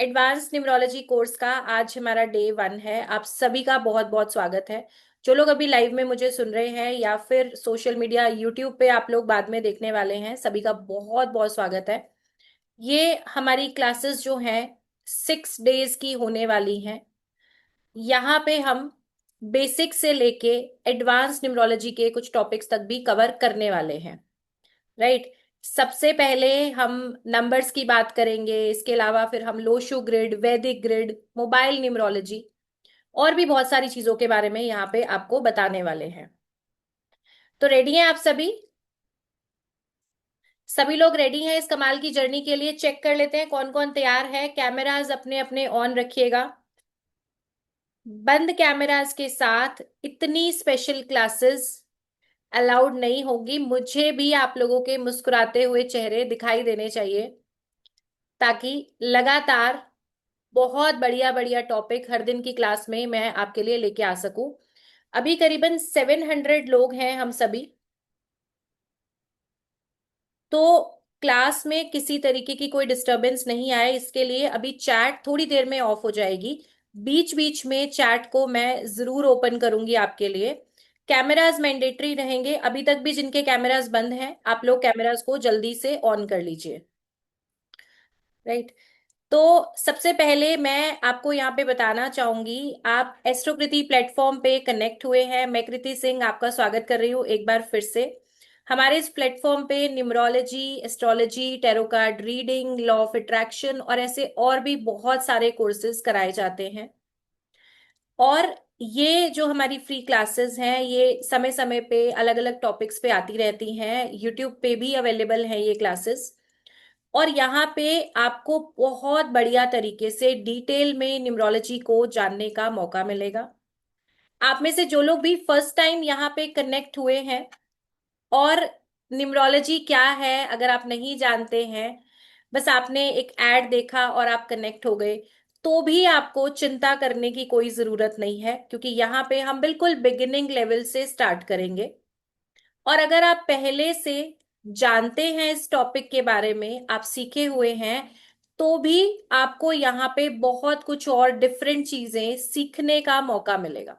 Advance numerology course का आज हमारा डे 1 है। आप सभी का बहुत बहुत स्वागत है। जो लोग अभी लाइव में मुझे सुन रहे हैं या फिर सोशल मीडिया यूट्यूब पे आप लोग बाद में देखने वाले हैं, सभी का बहुत बहुत स्वागत है। ये हमारी क्लासेस जो हैं 6 डेज की होने वाली हैं। यहाँ पे हम बेसिक से लेके एडवांस न्यूमरोलॉजी के कुछ टॉपिक्स तक भी कवर करने वाले हैं। राइट। सबसे पहले हम नंबर्स की बात करेंगे, इसके अलावा फिर हम लोशो ग्रिड, वैदिक ग्रिड, मोबाइल न्यूमरोलॉजी और भी बहुत सारी चीजों के बारे में यहाँ पे आपको बताने वाले हैं। तो रेडी हैं आप सभी? सभी लोग रेडी हैं इस कमाल की जर्नी के लिए? चेक कर लेते हैं कौन कौन तैयार है। कैमरास अपने अपने ऑन रखिएगा। बंद कैमरास के साथ इतनी स्पेशल क्लासेस अलाउड नहीं होगी। मुझे भी आप लोगों के मुस्कुराते हुए चेहरे दिखाई देने चाहिए, ताकि लगातार बहुत बढ़िया बढ़िया टॉपिक हर दिन की क्लास में मैं आपके लिए लेके आ सकूं। अभी करीबन 700 लोग हैं हम सभी। तो क्लास में किसी तरीके की कोई डिस्टरबेंस नहीं आए, इसके लिए अभी चैट थोड़ी देर में ऑफ हो जाएगी। बीच बीच में चैट को मैं जरूर ओपन करूंगी आपके लिए। कैमरास मैंडेटरी रहेंगे। अभी तक भी जिनके कैमरास बंद हैं, आप लोग कैमरास को जल्दी से ऑन कर लीजिए। राइट। तो सबसे पहले मैं आपको यहाँ पे बताना चाहूंगी, आप एस्ट्रोकृति प्लेटफॉर्म पे कनेक्ट हुए हैं। मैं कृति सिंह आपका स्वागत कर रही हूँ एक बार फिर से। हमारे इस प्लेटफॉर्म पे numerology, astrology, tarot card reading, law of attraction और ऐसे और भी बहुत सारे कोर्सेज कराए जाते हैं। और ये जो हमारी फ्री क्लासेस हैं, ये समय समय पे अलग अलग टॉपिक्स पे आती रहती हैं। यूट्यूब पे भी अवेलेबल है ये क्लासेस। और यहाँ पे आपको बहुत बढ़िया तरीके से डिटेल में न्यूमरोलॉजी को जानने का मौका मिलेगा। आप में से जो लोग भी फर्स्ट टाइम यहाँ पे कनेक्ट हुए हैं और न्यूमरोलॉजी क्या है अगर आप नहीं जानते हैं, बस आपने एक एड देखा और आप कनेक्ट हो गए, तो भी आपको चिंता करने की कोई जरूरत नहीं है, क्योंकि यहाँ पे हम बिल्कुल बिगिनिंग लेवल से स्टार्ट करेंगे। और अगर आप पहले से जानते हैं इस टॉपिक के बारे में, आप सीखे हुए हैं, तो भी आपको यहाँ पे बहुत कुछ और डिफरेंट चीजें सीखने का मौका मिलेगा।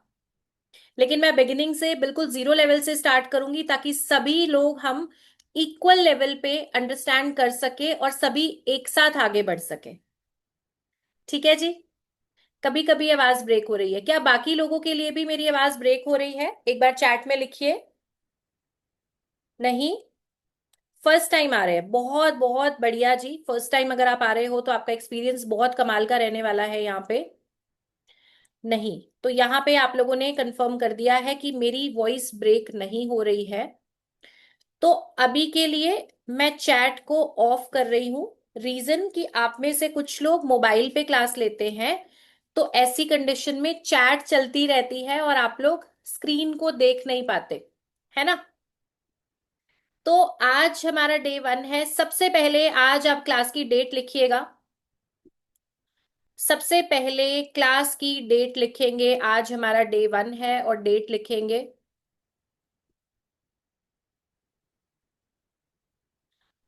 लेकिन मैं बिगिनिंग से बिल्कुल जीरो लेवल से स्टार्ट करूंगी, ताकि सभी लोग हम इक्वल लेवल पे अंडरस्टैंड कर सके और सभी एक साथ आगे बढ़ सके। ठीक है जी। कभी कभी आवाज ब्रेक हो रही है क्या? बाकी लोगों के लिए भी मेरी आवाज ब्रेक हो रही है? एक बार चैट में लिखिए। नहीं? फर्स्ट टाइम आ रहे हैं? बहुत बहुत बढ़िया जी। फर्स्ट टाइम अगर आप आ रहे हो तो आपका एक्सपीरियंस बहुत कमाल का रहने वाला है यहाँ पे। नहीं? तो यहाँ पे आप लोगों ने कंफर्म कर दिया है कि मेरी वॉइस ब्रेक नहीं हो रही है। तो अभी के लिए मैं चैट को ऑफ कर रही हूँ। रीजन कि आप में से कुछ लोग मोबाइल पे क्लास लेते हैं, तो ऐसी कंडीशन में चैट चलती रहती है और आप लोग स्क्रीन को देख नहीं पाते, है ना? तो आज हमारा डे 1 है। सबसे पहले आज आप क्लास की डेट लिखिएगा। सबसे पहले क्लास की डेट लिखेंगे। आज हमारा डे 1 है और डेट लिखेंगे।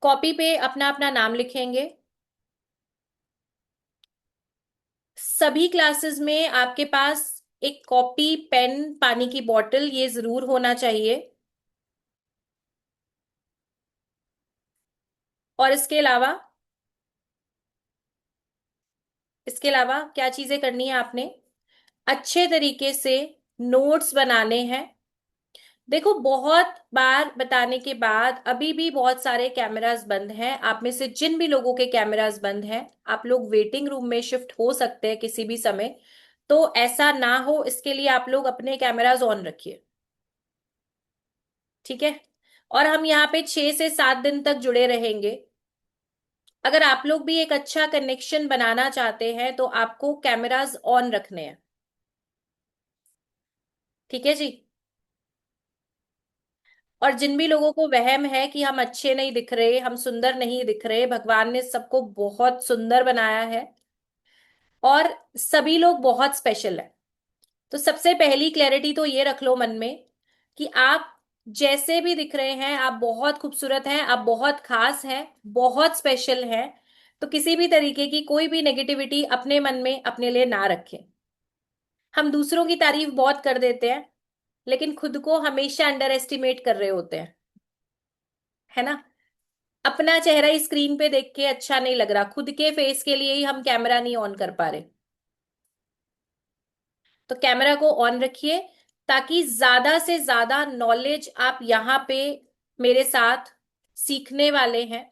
कॉपी पे अपना अपना नाम लिखेंगे। सभी क्लासेस में आपके पास एक कॉपी, पेन, पानी की बोतल ये जरूर होना चाहिए। और इसके अलावा क्या चीजें करनी है आपने? अच्छे तरीके से नोट्स बनाने हैं। देखो, बहुत बार बताने के बाद अभी भी बहुत सारे कैमरास बंद हैं। आप में से जिन भी लोगों के कैमरास बंद हैं, आप लोग वेटिंग रूम में शिफ्ट हो सकते हैं किसी भी समय। तो ऐसा ना हो, इसके लिए आप लोग अपने कैमरास ऑन रखिए। ठीक है। और हम यहाँ पे 6 से 7 दिन तक जुड़े रहेंगे। अगर आप लोग भी एक अच्छा कनेक्शन बनाना चाहते हैं, तो आपको कैमरास ऑन रखने हैं। ठीक है जी। और जिन भी लोगों को वहम है कि हम अच्छे नहीं दिख रहे, हम सुंदर नहीं दिख रहे, भगवान ने सबको बहुत सुंदर बनाया है और सभी लोग बहुत स्पेशल है। तो सबसे पहली क्लैरिटी तो ये रख लो मन में कि आप जैसे भी दिख रहे हैं, आप बहुत खूबसूरत हैं, आप बहुत खास हैं, बहुत स्पेशल हैं। तो किसी भी तरीके की कोई भी नेगेटिविटी अपने मन में अपने लिए ना रखें। हम दूसरों की तारीफ बहुत कर देते हैं, लेकिन खुद को हमेशा अंडर एस्टिमेट कर रहे होते हैं, है ना। अपना चेहरा ही स्क्रीन पे देख के अच्छा नहीं लग रहा, खुद के फेस के लिए ही हम कैमरा नहीं ऑन कर पा रहे। तो कैमरा को ऑन रखिए, ताकि ज्यादा से ज्यादा नॉलेज आप यहाँ पे मेरे साथ सीखने वाले हैं।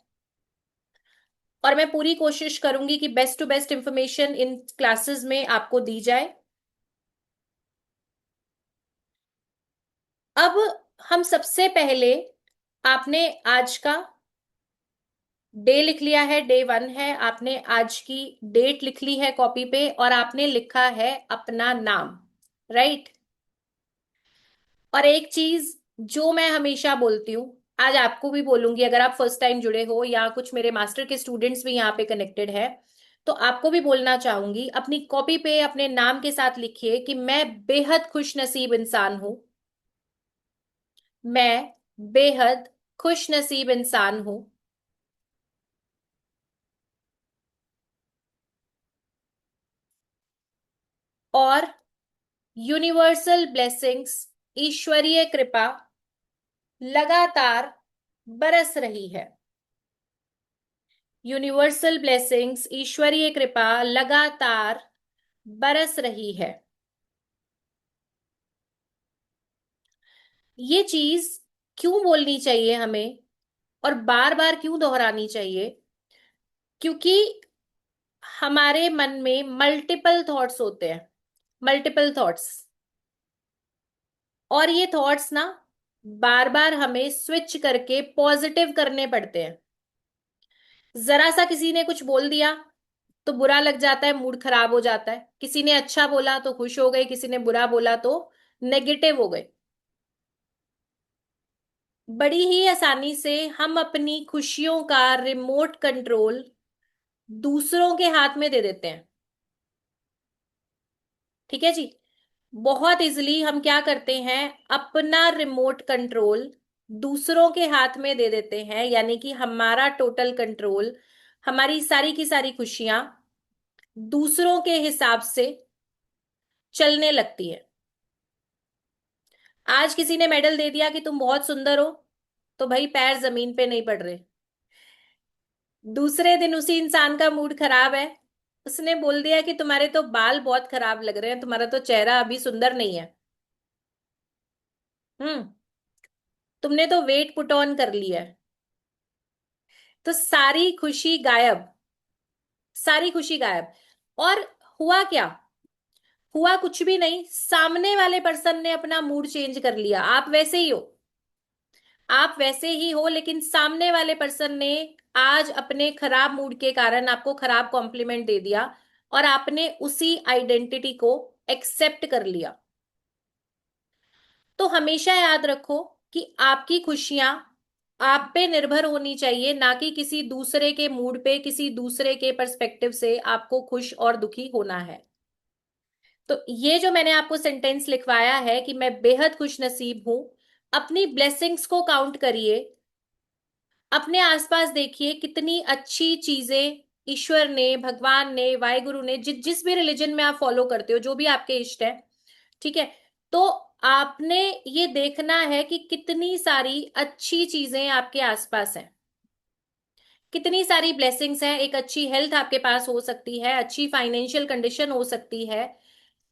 और मैं पूरी कोशिश करूंगी कि best to best information in classes में आपको दी जाए। अब हम सबसे पहले, आपने आज का डे लिख लिया है, डे 1 है, आपने आज की डेट लिख ली है कॉपी पे, और आपने लिखा है अपना नाम, राइट। और एक चीज जो मैं हमेशा बोलती हूँ, आज आपको भी बोलूंगी, अगर आप फर्स्ट टाइम जुड़े हो या कुछ मेरे मास्टर के स्टूडेंट्स भी यहाँ पे कनेक्टेड है, तो आपको भी बोलना चाहूंगी, अपनी कॉपी पे अपने नाम के साथ लिखिए कि मैं बेहद खुश नसीब इंसान हूं। मैं बेहद खुश नसीब इंसान हूं। और यूनिवर्सल ब्लेसिंग्स, ईश्वरीय कृपा लगातार बरस रही है। यूनिवर्सल ब्लेसिंग्स, ईश्वरीय कृपा लगातार बरस रही है। ये चीज क्यों बोलनी चाहिए हमें, और बार बार क्यों दोहरानी चाहिए? क्योंकि हमारे मन में मल्टीपल थॉट्स होते हैं, मल्टीपल थॉट्स। और ये थॉट्स ना बार बार हमें स्विच करके पॉजिटिव करने पड़ते हैं। जरा सा किसी ने कुछ बोल दिया तो बुरा लग जाता है, मूड खराब हो जाता है। किसी ने अच्छा बोला तो खुश हो गए, किसी ने बुरा बोला तो नेगेटिव हो गए। बड़ी ही आसानी से हम अपनी खुशियों का रिमोट कंट्रोल दूसरों के हाथ में दे देते हैं। ठीक है जी। बहुत इजिली हम क्या करते हैं, अपना रिमोट कंट्रोल दूसरों के हाथ में दे देते हैं, यानी कि हमारा टोटल कंट्रोल, हमारी सारी की सारी खुशियां दूसरों के हिसाब से चलने लगती है। आज किसी ने मेडल दे दिया कि तुम बहुत सुंदर हो, तो भाई पैर जमीन पे नहीं पड़ रहे। दूसरे दिन उसी इंसान का मूड खराब है, उसने बोल दिया कि तुम्हारे तो बाल बहुत खराब लग रहे हैं, तुम्हारा तो चेहरा अभी सुंदर नहीं है। हम्म। तुमने तो वेट पुट ऑन कर लिया है। तो सारी खुशी गायब, सारी खुशी गायब। और हुआ क्या? हुआ कुछ भी नहीं, सामने वाले पर्सन ने अपना मूड चेंज कर लिया। आप वैसे ही हो, आप वैसे ही हो, लेकिन सामने वाले पर्सन ने आज अपने खराब मूड के कारण आपको खराब कॉम्प्लीमेंट दे दिया, और आपने उसी आइडेंटिटी को एक्सेप्ट कर लिया। तो हमेशा याद रखो कि आपकी खुशियां आप पे निर्भर होनी चाहिए, ना कि किसी दूसरे के मूड पे, किसी दूसरे के पर्सपेक्टिव से आपको खुश और दुखी होना है। तो ये जो मैंने आपको सेंटेंस लिखवाया है कि मैं बेहद खुश नसीब हूं, अपनी ब्लेसिंग्स को काउंट करिए। अपने आसपास देखिए कितनी अच्छी चीजें ईश्वर ने, भगवान ने, वाहिगुरु ने, जिस भी रिलीजन में आप फॉलो करते हो, जो भी आपके इष्ट है, ठीक है, तो आपने ये देखना है कि कितनी सारी अच्छी चीजें आपके आसपास हैं, कितनी सारी ब्लेसिंग्स हैं। एक अच्छी हेल्थ आपके पास हो सकती है, अच्छी फाइनेंशियल कंडीशन हो सकती है,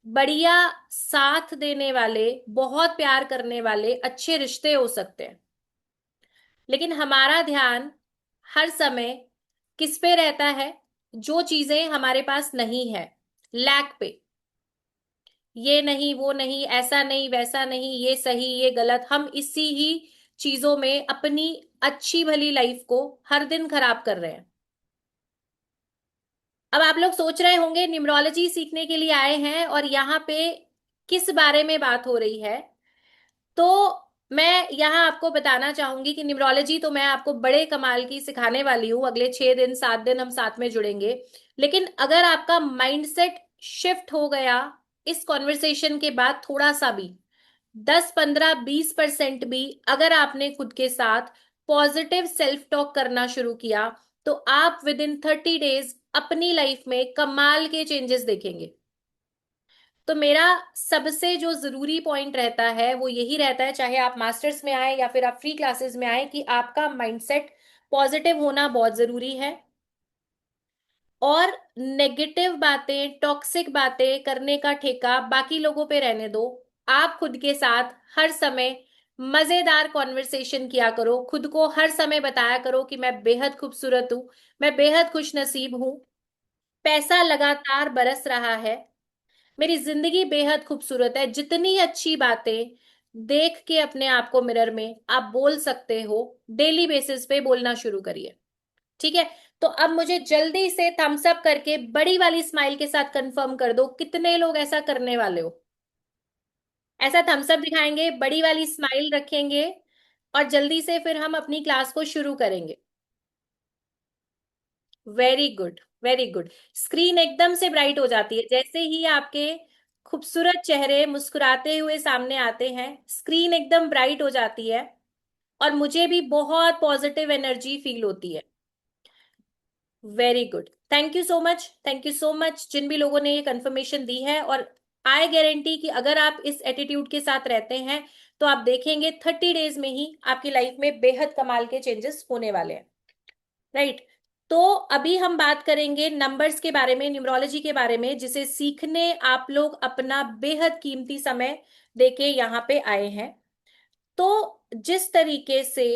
बढ़िया साथ देने वाले, बहुत प्यार करने वाले अच्छे रिश्ते हो सकते हैं। लेकिन हमारा ध्यान हर समय किस पे रहता है? जो चीजें हमारे पास नहीं है, लैक पे। ये नहीं, वो नहीं, ऐसा नहीं, वैसा नहीं, ये सही, ये गलत, हम इसी ही चीजों में अपनी अच्छी भली लाइफ को हर दिन खराब कर रहे हैं। अब आप लोग सोच रहे होंगे न्यूमरोलॉजी सीखने के लिए आए हैं और यहाँ पे किस बारे में बात हो रही है। तो मैं यहाँ आपको बताना चाहूंगी कि न्यूमरोलॉजी तो मैं आपको बड़े कमाल की सिखाने वाली हूँ, अगले 6 दिन 7 दिन हम साथ में जुड़ेंगे। लेकिन अगर आपका माइंडसेट शिफ्ट हो गया इस कॉन्वर्सेशन के बाद, थोड़ा सा भी, 10 15 20% भी, अगर आपने खुद के साथ पॉजिटिव सेल्फ टॉक करना शुरू किया, तो आप विद इन 30 डेज अपनी लाइफ में कमाल के चेंजेस देखेंगे। तो मेरा सबसे जो जरूरी पॉइंट रहता है वो यही रहता है, चाहे आप मास्टर्स में आए या फिर आप फ्री क्लासेस में आए, कि आपका माइंडसेट पॉजिटिव होना बहुत जरूरी है। और नेगेटिव बातें, टॉक्सिक बातें करने का ठेका बाकी लोगों पे रहने दो। आप खुद के साथ हर समय मजेदार कॉन्वर्सेशन किया करो, खुद को हर समय बताया करो कि मैं बेहद खूबसूरत हूं, मैं बेहद खुश नसीब हूं, पैसा लगातार बरस रहा है, मेरी जिंदगी बेहद खूबसूरत है। जितनी अच्छी बातें देख के अपने आप को मिरर में आप बोल सकते हो, डेली बेसिस पे बोलना शुरू करिए। ठीक है। तो अब मुझे जल्दी से थम्स अप करके बड़ी वाली स्माइल के साथ कंफर्म कर दो, कितने लोग ऐसा करने वाले हो। ऐसा थम्स अप दिखाएंगे, बड़ी वाली स्माइल रखेंगे, और जल्दी से फिर हम अपनी क्लास को शुरू करेंगे। Very good, very good. Screen एकदम से ब्राइट हो जाती है जैसे ही आपके खूबसूरत चेहरे मुस्कुराते हुए सामने आते हैं, स्क्रीन एकदम ब्राइट हो जाती है, और मुझे भी बहुत पॉजिटिव एनर्जी फील होती है। Very good, thank you so much, thank you so much जिन भी लोगों ने ये कंफर्मेशन दी है। और आई गारंटी कि अगर आप इस एटीट्यूड के साथ रहते हैं तो आप देखेंगे 30 डेज में ही आपकी लाइफ में बेहद कमाल के चेंजेस होने वाले हैं। राइट। तो अभी हम बात करेंगे नंबर्स के बारे में, न्यूमरोलॉजी के बारे में, जिसे सीखने आप लोग अपना बेहद कीमती समय देके यहाँ पे आए हैं। तो जिस तरीके से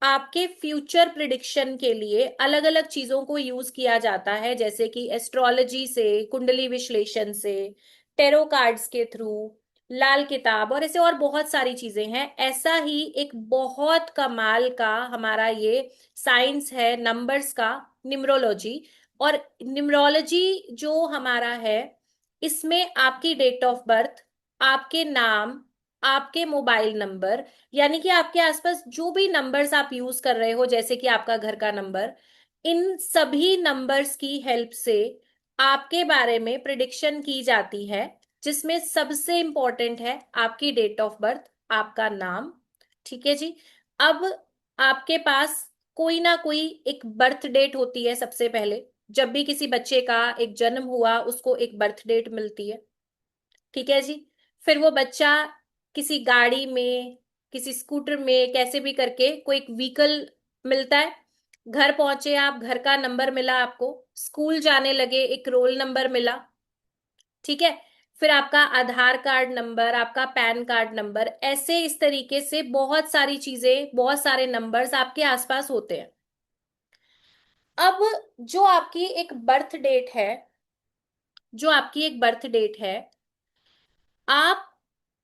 आपके फ्यूचर प्रिडिक्शन के लिए अलग अलग चीजों को यूज किया जाता है, जैसे कि एस्ट्रोलॉजी से, कुंडली विश्लेषण से, टेरो कार्ड्स के थ्रू, लाल किताब, और ऐसे और बहुत सारी चीजें हैं, ऐसा ही एक बहुत कमाल का हमारा ये साइंस है नंबर्स का, न्यूमरोलॉजी। और न्यूमरोलॉजी जो हमारा है, इसमें आपकी डेट ऑफ बर्थ, आपके नाम, आपके मोबाइल नंबर, यानी कि आपके आसपास जो भी नंबर्स आप यूज कर रहे हो, जैसे कि आपका घर का नंबर, इन सभी नंबर्स की हेल्प से आपके बारे में प्रिडिक्शन की जाती है, जिसमें सबसे इंपॉर्टेंट है आपकी डेट ऑफ बर्थ, आपका नाम। ठीक है जी। अब आपके पास कोई ना कोई एक बर्थ डेट होती है। सबसे पहले जब भी किसी बच्चे का एक जन्म हुआ, उसको एक बर्थ डेट मिलती है। ठीक है जी। फिर वो बच्चा किसी गाड़ी में, किसी स्कूटर में, कैसे भी करके कोई एक व्हीकल मिलता है, घर पहुंचे आप, घर का नंबर मिला आपको, स्कूल जाने लगे, एक रोल नंबर मिला। ठीक है। फिर आपका आधार कार्ड नंबर, आपका पैन कार्ड नंबर, ऐसे इस तरीके से बहुत सारी चीजें, बहुत सारे नंबर्स आपके आसपास होते हैं। अब जो आपकी एक बर्थ डेट है, जो आपकी एक बर्थ डेट है, आप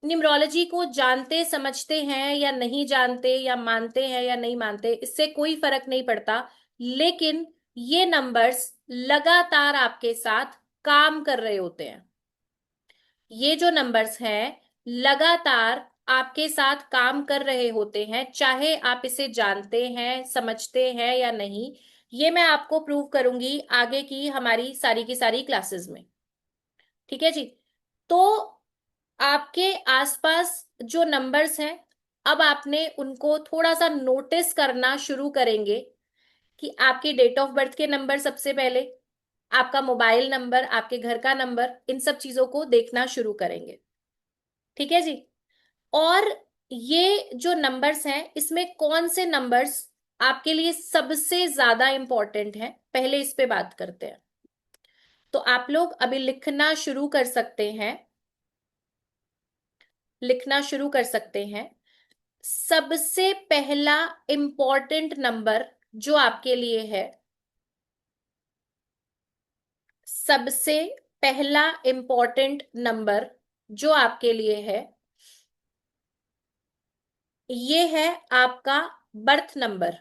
न्यूमरोलॉजी को जानते समझते हैं या नहीं जानते, या मानते हैं या नहीं मानते, इससे कोई फर्क नहीं पड़ता। लेकिन ये नंबर्स लगातार आपके साथ काम कर रहे होते हैं। ये जो नंबर्स हैं लगातार आपके साथ काम कर रहे होते हैं, चाहे आप इसे जानते हैं, समझते हैं या नहीं। ये मैं आपको प्रूव करूंगी आगे की हमारी सारी की सारी क्लासेस में। ठीक है जी। तो आपके आसपास जो नंबर्स हैं, अब आपने उनको थोड़ा सा नोटिस करना शुरू करेंगे, कि आपकी डेट ऑफ बर्थ के नंबर सबसे पहले, आपका मोबाइल नंबर, आपके घर का नंबर, इन सब चीजों को देखना शुरू करेंगे। ठीक है जी। और ये जो नंबर्स हैं, इसमें कौन से नंबर्स आपके लिए सबसे ज्यादा इंपॉर्टेंट हैं, पहले इस पे बात करते हैं। तो आप लोग अभी लिखना शुरू कर सकते हैं, लिखना शुरू कर सकते हैं। सबसे पहला इंपॉर्टेंट नंबर जो आपके लिए है, सबसे पहला इंपॉर्टेंट नंबर जो आपके लिए है, ये है आपका बर्थ नंबर।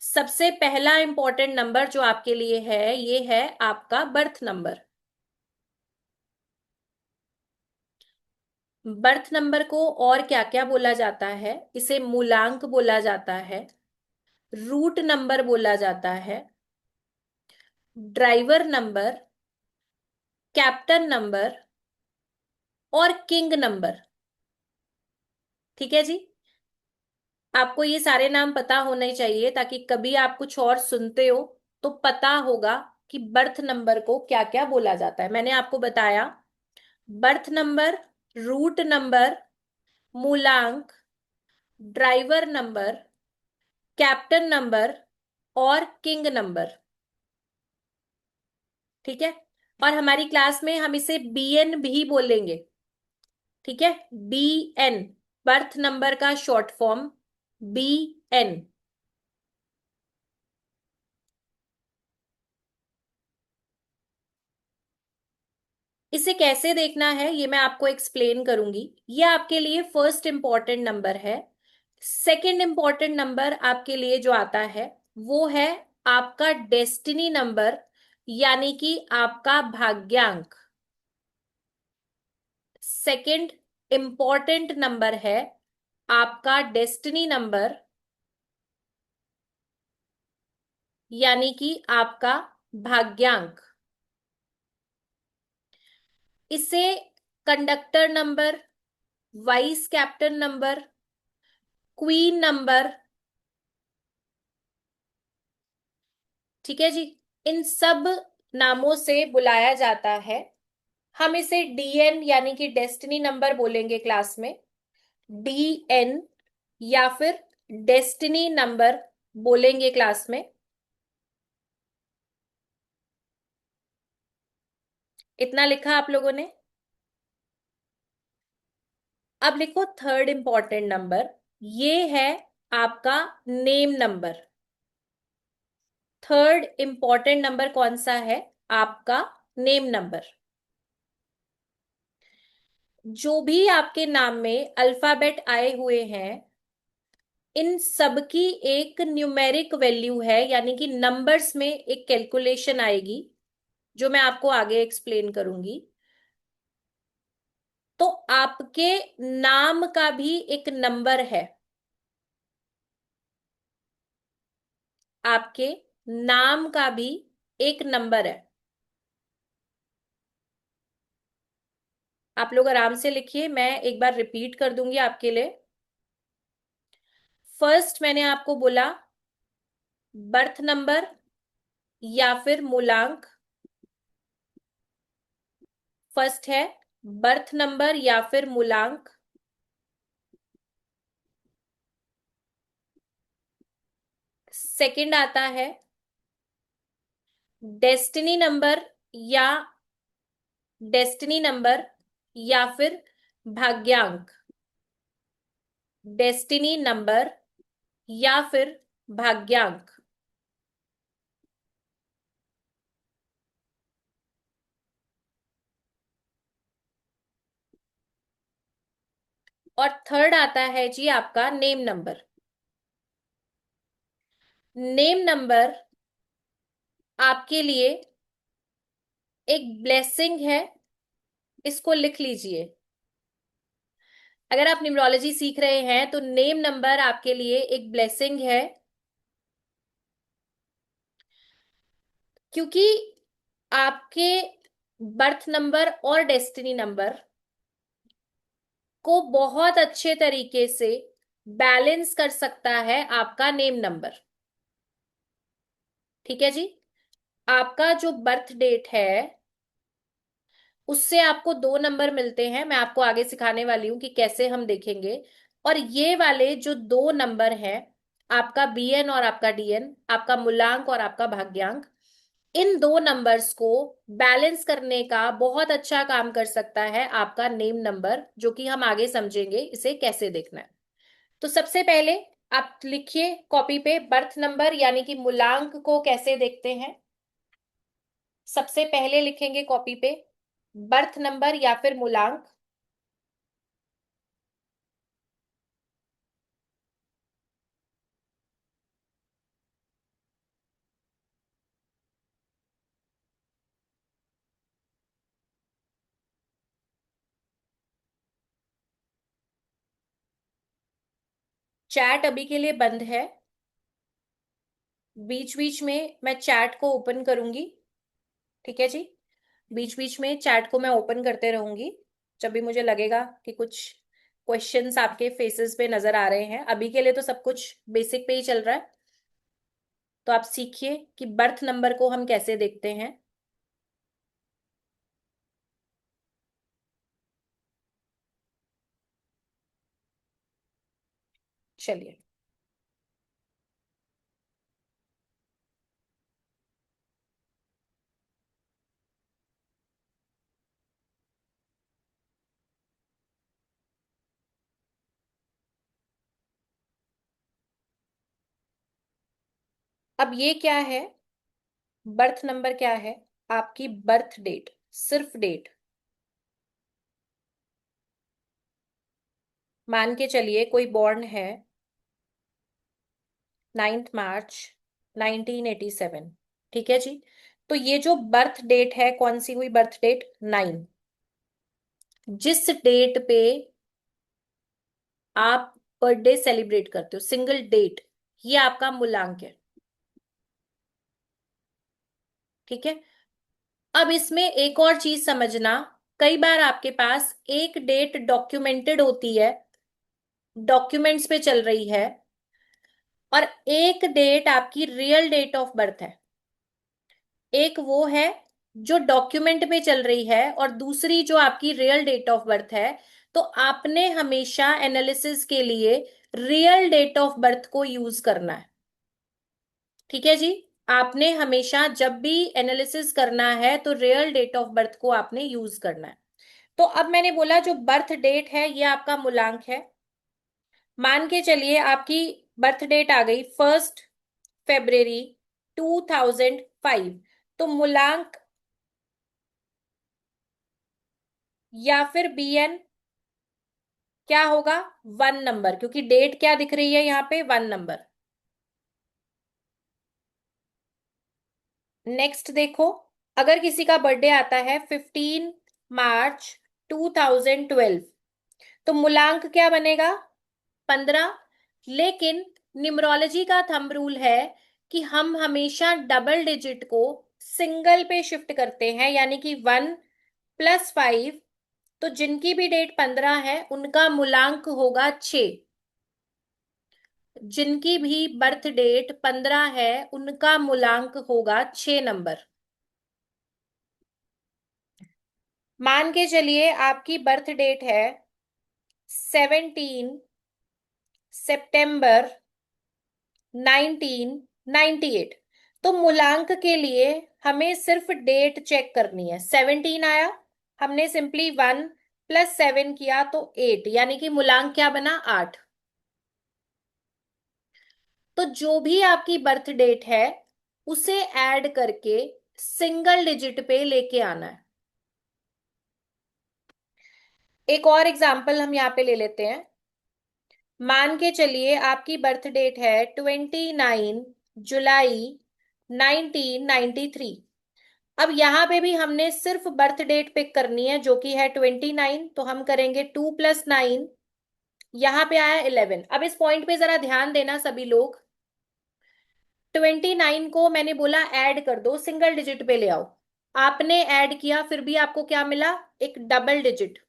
सबसे पहला इंपॉर्टेंट नंबर जो आपके लिए है, ये है आपका बर्थ नंबर। बर्थ नंबर को और क्या क्या बोला जाता है? इसे मूलांक बोला जाता है, रूट नंबर बोला जाता है, ड्राइवर नंबर, कैप्टन नंबर, और किंग नंबर। ठीक है जी। आपको ये सारे नाम पता होने चाहिए ताकि कभी आप कुछ और सुनते हो तो पता होगा कि बर्थ नंबर को क्या क्या बोला जाता है। मैंने आपको बताया बर्थ नंबर, रूट नंबर, मूलांक, ड्राइवर नंबर, कैप्टन नंबर और किंग नंबर। ठीक है। और हमारी क्लास में हम इसे बीएन भी बोलेंगे। ठीक है, बीएन, बर्थ नंबर का शॉर्ट फॉर्म बीएन। इसे कैसे देखना है ये मैं आपको एक्सप्लेन करूंगी। ये आपके लिए फर्स्ट इंपॉर्टेंट नंबर है। सेकंड इंपॉर्टेंट नंबर आपके लिए जो आता है वो है आपका डेस्टिनी नंबर, यानी कि आपका भाग्यांक। सेकंड इंपॉर्टेंट नंबर है आपका डेस्टिनी नंबर, यानी कि आपका भाग्यांक। इसे conductor number, vice captain number, queen number, ठीक है जी, इन सब नामों से बुलाया जाता है। हम इसे डीएन यानी कि डेस्टिनी नंबर बोलेंगे क्लास में, डीएन या फिर डेस्टिनी नंबर बोलेंगे क्लास में। इतना लिखा आप लोगों ने। अब लिखो थर्ड इंपॉर्टेंट नंबर, ये है आपका name number. Third important number कौन सा है? आपका नेम नंबर। जो भी आपके नाम में अल्फाबेट आए हुए हैं इन सबकी एक न्यूमेरिक वैल्यू है, यानी कि नंबर्स में एक कैलकुलेशन आएगी जो मैं आपको आगे एक्सप्लेन करूंगी। तो आपके नाम का भी एक नंबर है। आपके नाम का भी एक नंबर है। आप लोग आराम से लिखिए, मैं एक बार रिपीट कर दूंगी आपके लिए। फर्स्ट मैंने आपको बोला बर्थ नंबर या फिर मूलांक। फर्स्ट है बर्थ नंबर या फिर मूलांक। सेकंड आता है डेस्टिनी नंबर या डेस्टिनी नंबर या फिर भाग्यांक। डेस्टिनी नंबर या फिर भाग्यांक। और थर्ड आता है जी आपका नेम नंबर। नेम नंबर आपके लिए एक ब्लेसिंग है, इसको लिख लीजिए। अगर आप न्यूमरोलॉजी सीख रहे हैं तो नेम नंबर आपके लिए एक ब्लेसिंग है, क्योंकि आपके बर्थ नंबर और डेस्टिनी नंबर को बहुत अच्छे तरीके से बैलेंस कर सकता है आपका नेम नंबर। ठीक है जी। आपका जो बर्थ डेट है उससे आपको दो नंबर मिलते हैं, मैं आपको आगे सिखाने वाली हूं कि कैसे हम देखेंगे। और ये वाले जो दो नंबर हैं, आपका बीएन और आपका डीएन, आपका मूलांक और आपका भाग्यांक, इन दो नंबर्स को बैलेंस करने का बहुत अच्छा काम कर सकता है आपका नेम नंबर, जो कि हम आगे समझेंगे इसे कैसे देखना है। तो सबसे पहले आप लिखिए कॉपी पे बर्थ नंबर यानी कि मूलांक को कैसे देखते हैं। सबसे पहले लिखेंगे कॉपी पे बर्थ नंबर या फिर मूलांक। चैट अभी के लिए बंद है, बीच बीच में मैं चैट को ओपन करूंगी। ठीक है जी, बीच बीच में चैट को मैं ओपन करते रहूंगी जब भी मुझे लगेगा कि कुछ क्वेश्चंस आपके फेसेस पे नजर आ रहे हैं। अभी के लिए तो सब कुछ बेसिक पे ही चल रहा है। तो आप सीखिए कि बर्थ नंबर को हम कैसे देखते हैं। चलिए। अब ये क्या है? बर्थ नंबर क्या है? आपकी बर्थ डेट, सिर्फ डेट। मान के चलिए कोई बॉर्न है 9 मार्च 1987। ठीक है जी। तो ये जो बर्थ डेट है, कौन सी हुई बर्थ डेट? 9। जिस डेट पे आप बर्थडे सेलिब्रेट करते हो, सिंगल डेट, ये आपका मूलांक है। ठीक है। अब इसमें एक और चीज समझना। कई बार आपके पास एक डेट डॉक्यूमेंटेड होती है, डॉक्यूमेंट्स पे चल रही है, और एक डेट आपकी रियल डेट ऑफ बर्थ है। एक वो है जो डॉक्यूमेंट में चल रही है, और दूसरी जो आपकी रियल डेट ऑफ बर्थ है। तो आपने हमेशा एनालिसिस के लिए रियल डेट ऑफ बर्थ को यूज करना है। ठीक है जी। आपने हमेशा जब भी एनालिसिस करना है तो रियल डेट ऑफ बर्थ को आपने यूज करना है। तो अब मैंने बोला जो बर्थ डेट है ये आपका मूलांक है। मान के चलिए आपकी बर्थ डेट आ गई 1 फरवरी 2005। तो मूलांक या फिर बीएन क्या होगा? 1 नंबर, क्योंकि डेट क्या दिख रही है यहाँ पे? 1 नंबर। नेक्स्ट देखो, अगर किसी का बर्थडे आता है 15 मार्च 2012, तो मूलांक क्या बनेगा? 15। लेकिन न्यूमरोलॉजी का थंब रूल है कि हम हमेशा डबल डिजिट को सिंगल पे शिफ्ट करते हैं, यानी कि 1 + 5। तो जिनकी भी डेट 15 है उनका मूलांक होगा 6। जिनकी भी बर्थ डेट 15 है उनका मूलांक होगा 6 नंबर। मान के चलिए आपकी बर्थ डेट है 17 सितंबर 1998। तो मूलांक के लिए हमें सिर्फ डेट चेक करनी है। 17 आया, हमने सिंपली 1 + 7 किया तो 8, यानी कि मूलांक क्या बना? 8। तो जो भी आपकी बर्थ डेट है उसे ऐड करके सिंगल डिजिट पे लेके आना है। एक और एग्जाम्पल हम यहाँ पे ले लेते हैं। मान के चलिए आपकी बर्थ डेट है 29 जुलाई 1993। अब यहाँ पे भी हमने सिर्फ बर्थ डेट पिक करनी है जो कि है 29। तो हम करेंगे 2 + 9, यहाँ पे आया 11। अब इस पॉइंट पे जरा ध्यान देना सभी लोग। 29 को मैंने बोला ऐड कर दो, सिंगल डिजिट पे ले आओ। आपने ऐड किया, फिर भी आपको क्या मिला? एक डबल डिजिट।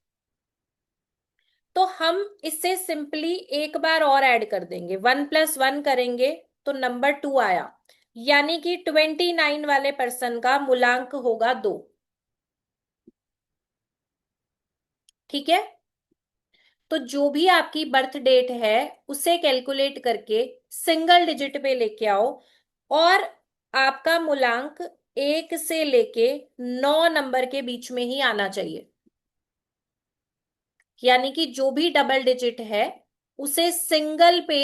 तो हम इससे सिंपली एक बार और ऐड कर देंगे, 1 + 1 करेंगे तो नंबर 2 आया। यानी कि 29 वाले पर्सन का मूलांक होगा 2। ठीक है। तो जो भी आपकी बर्थ डेट है उसे कैलकुलेट करके सिंगल डिजिट पे लेके आओ, और आपका मूलांक 1 से लेके 9 नंबर के बीच में ही आना चाहिए। यानी कि जो भी डबल डिजिट है उसे सिंगल पे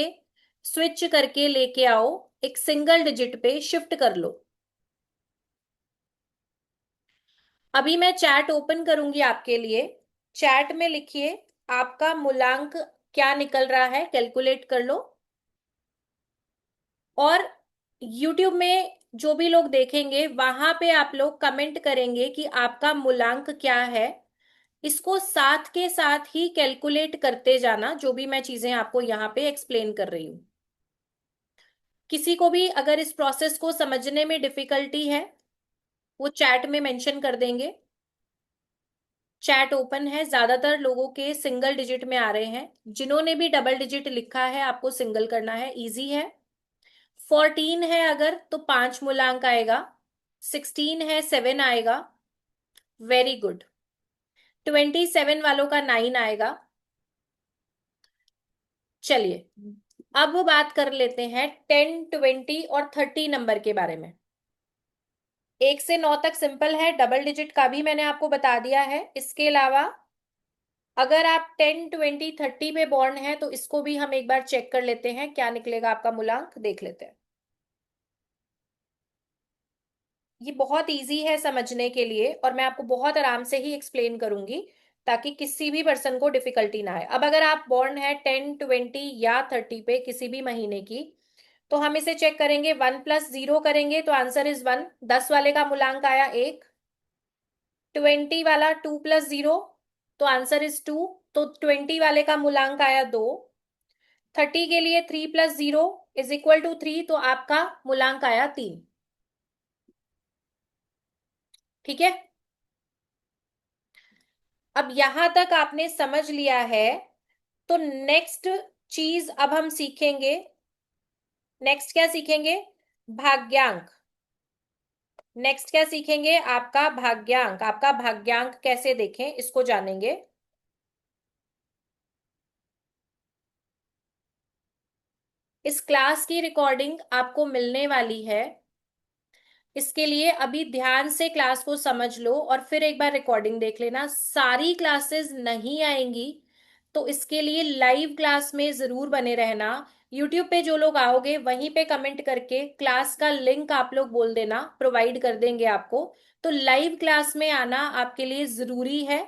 स्विच करके लेके आओ, एक सिंगल डिजिट पे शिफ्ट कर लो। अभी मैं चैट ओपन करूंगी आपके लिए। चैट में लिखिए आपका मूलांक क्या निकल रहा है, कैलकुलेट कर लो। और YouTube में जो भी लोग देखेंगे वहां पे आप लोग कमेंट करेंगे कि आपका मूलांक क्या है। इसको साथ के साथ ही कैलकुलेट करते जाना, जो भी मैं चीजें आपको यहाँ पे एक्सप्लेन कर रही हूँ। किसी को भी अगर इस प्रोसेस को समझने में डिफिकल्टी है वो चैट में मेंशन कर देंगे। चैट ओपन है, ज्यादातर लोगों के सिंगल डिजिट में आ रहे हैं। जिन्होंने भी डबल डिजिट लिखा है आपको सिंगल करना है, इजी है। 14 है अगर तो 5 मूलांक आएगा। 16 है 7 आएगा। Very good. 27 वालों का 9 आएगा। चलिए अब बात कर लेते हैं 10, 20 और 30 नंबर के बारे में। 1 से 9 तक सिंपल है, डबल डिजिट का भी मैंने आपको बता दिया है। इसके अलावा अगर आप 10, 20, 30 में बॉर्न है तो इसको भी हम एक बार चेक कर लेते हैं, क्या निकलेगा आपका मूलांक, देख लेते हैं। ये बहुत इजी है समझने के लिए और मैं आपको बहुत आराम से ही एक्सप्लेन करूंगी ताकि किसी भी पर्सन को डिफिकल्टी ना आए। अब अगर आप बॉर्न है 10, 20 या 30 पे किसी भी महीने की, तो हम इसे चेक करेंगे। 1 + 0 करेंगे तो आंसर इज 1। 10 वाले का मूलांक आया 1। 20 वाला 2 + 0 तो आंसर इज 2, तो 20 वाले का मूलांक आया 2। 30 के लिए 3 + 0 = 3 तो आपका मूलांक आया 3। ठीक है, अब यहां तक आपने समझ लिया है। तो नेक्स्ट चीज अब हम सीखेंगे। नेक्स्ट क्या सीखेंगे? भाग्यांक। नेक्स्ट क्या सीखेंगे? आपका भाग्यांक। आपका भाग्यांक कैसे देखें इसको जानेंगे। इस क्लास की रिकॉर्डिंग आपको मिलने वाली है। इसके लिए अभी ध्यान से क्लास को समझ लो और फिर एक बार रिकॉर्डिंग देख लेना। सारी क्लासेस नहीं आएंगी तो इसके लिए लाइव क्लास में जरूर बने रहना। यूट्यूब पे जो लोग आओगे वहीं पे कमेंट करके क्लास का लिंक आप लोग बोल देना, प्रोवाइड कर देंगे आपको। तो लाइव क्लास में आना आपके लिए जरूरी है।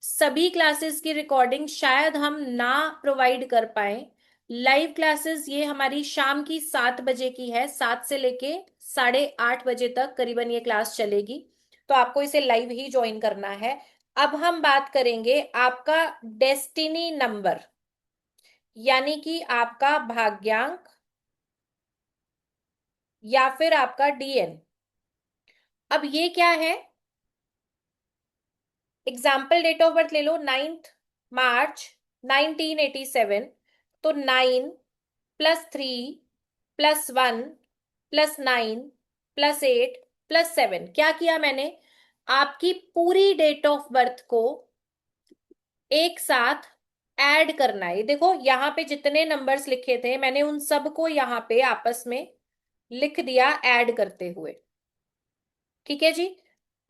सभी क्लासेस की रिकॉर्डिंग शायद हम ना प्रोवाइड कर पाए। लाइव क्लासेस ये हमारी शाम की 7 बजे की है, 7 से लेके 8:30 बजे तक करीबन ये क्लास चलेगी। तो आपको इसे लाइव ही ज्वाइन करना है। अब हम बात करेंगे आपका डेस्टिनी नंबर, यानी कि आपका भाग्यांक या फिर आपका डीएन। अब ये क्या है? एग्जाम्पल डेट ऑफ बर्थ ले लो, 9 मार्च 1987। तो 9 + 3 + 1 + 9 + 8 + 7, क्या किया मैंने? आपकी पूरी डेट ऑफ बर्थ को एक साथ ऐड करना है। ये देखो यहाँ पे जितने नंबर्स लिखे थे मैंने उन सबको यहाँ पे आपस में लिख दिया ऐड करते हुए। ठीक है जी।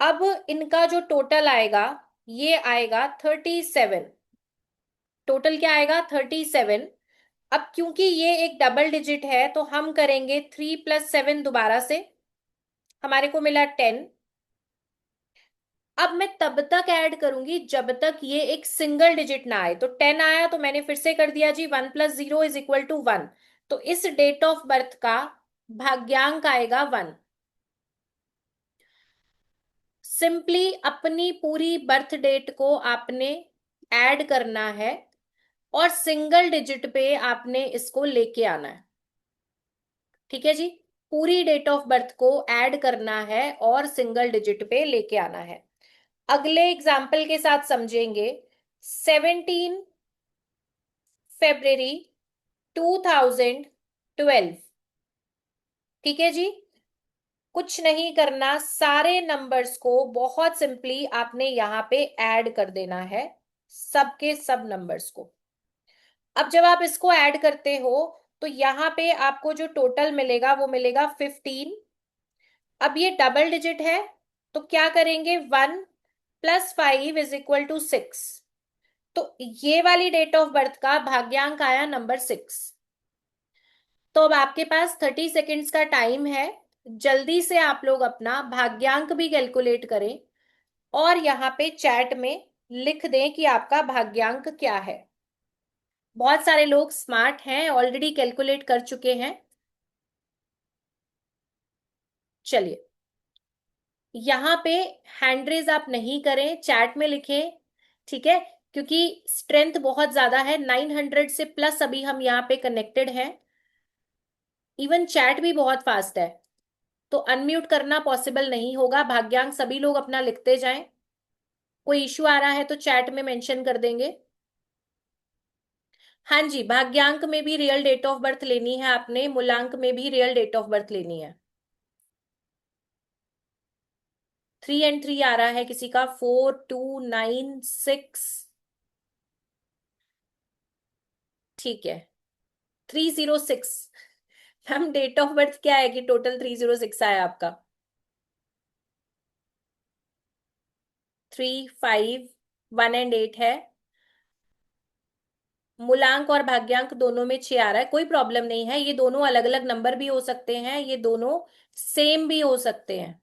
अब इनका जो टोटल आएगा ये आएगा 37। टोटल क्या आएगा? 37। अब क्योंकि ये एक डबल डिजिट है तो हम करेंगे 3 + 7 दोबारा से, हमारे को मिला 10। अब मैं तब तक ऐड करूंगी जब तक ये एक सिंगल डिजिट ना आए। तो 10 आया तो मैंने फिर से कर दिया जी, 1 + 0 = 1। तो इस डेट ऑफ बर्थ का भाग्यांक आएगा 1। सिंपली अपनी पूरी बर्थ डेट को आपने ऐड करना है और सिंगल डिजिट पे आपने इसको लेके आना है। ठीक है जी, पूरी डेट ऑफ बर्थ को ऐड करना है और सिंगल डिजिट पे लेके आना है। अगले एग्जाम्पल के साथ समझेंगे। 17 फरवरी 2012। ठीक है जी, कुछ नहीं करना, सारे नंबर्स को बहुत सिंपली आपने यहां पे ऐड कर देना है, सबके सब नंबर्स को। अब जब आप इसको ऐड करते हो तो यहां पे आपको जो टोटल मिलेगा वो मिलेगा 15। अब ये डबल डिजिट है तो क्या करेंगे? 1 + 5 = 6। तो ये वाली डेट ऑफ बर्थ का भाग्यांक आया नंबर 6। तो अब आपके पास 30 सेकेंड्स का टाइम है। जल्दी से आप लोग अपना भाग्यांक भी कैलकुलेट करें और यहाँ पे चैट में लिख दें कि आपका भाग्यांक क्या है। बहुत सारे लोग स्मार्ट हैं, ऑलरेडी कैलकुलेट कर चुके हैं। चलिए, यहाँ पे हैंड रेज आप नहीं करें, चैट में लिखें। ठीक है, क्योंकि स्ट्रेंथ बहुत ज्यादा है, 900 से प्लस अभी हम यहाँ पे कनेक्टेड हैं। इवन चैट भी बहुत फास्ट है तो अनम्यूट करना पॉसिबल नहीं होगा। भाग्यांक सभी लोग अपना लिखते जाएं। कोई इश्यू आ रहा है तो चैट में मेंशन कर देंगे। हाँ जी, भाग्यांक में भी रियल डेट ऑफ बर्थ लेनी है आपने, मूलांक में भी रियल डेट ऑफ बर्थ लेनी है। 3 और 3 आ रहा है किसी का, 4296। ठीक है, 306। मैम डेट ऑफ बर्थ क्या है कि टोटल 306 आया आपका? 3, 5, 1 और 8 है। मूलांक और भाग्यांक दोनों में 6 आ रहा है, कोई प्रॉब्लम नहीं है, ये दोनों अलग अलग नंबर भी हो सकते हैं, ये दोनों सेम भी हो सकते हैं।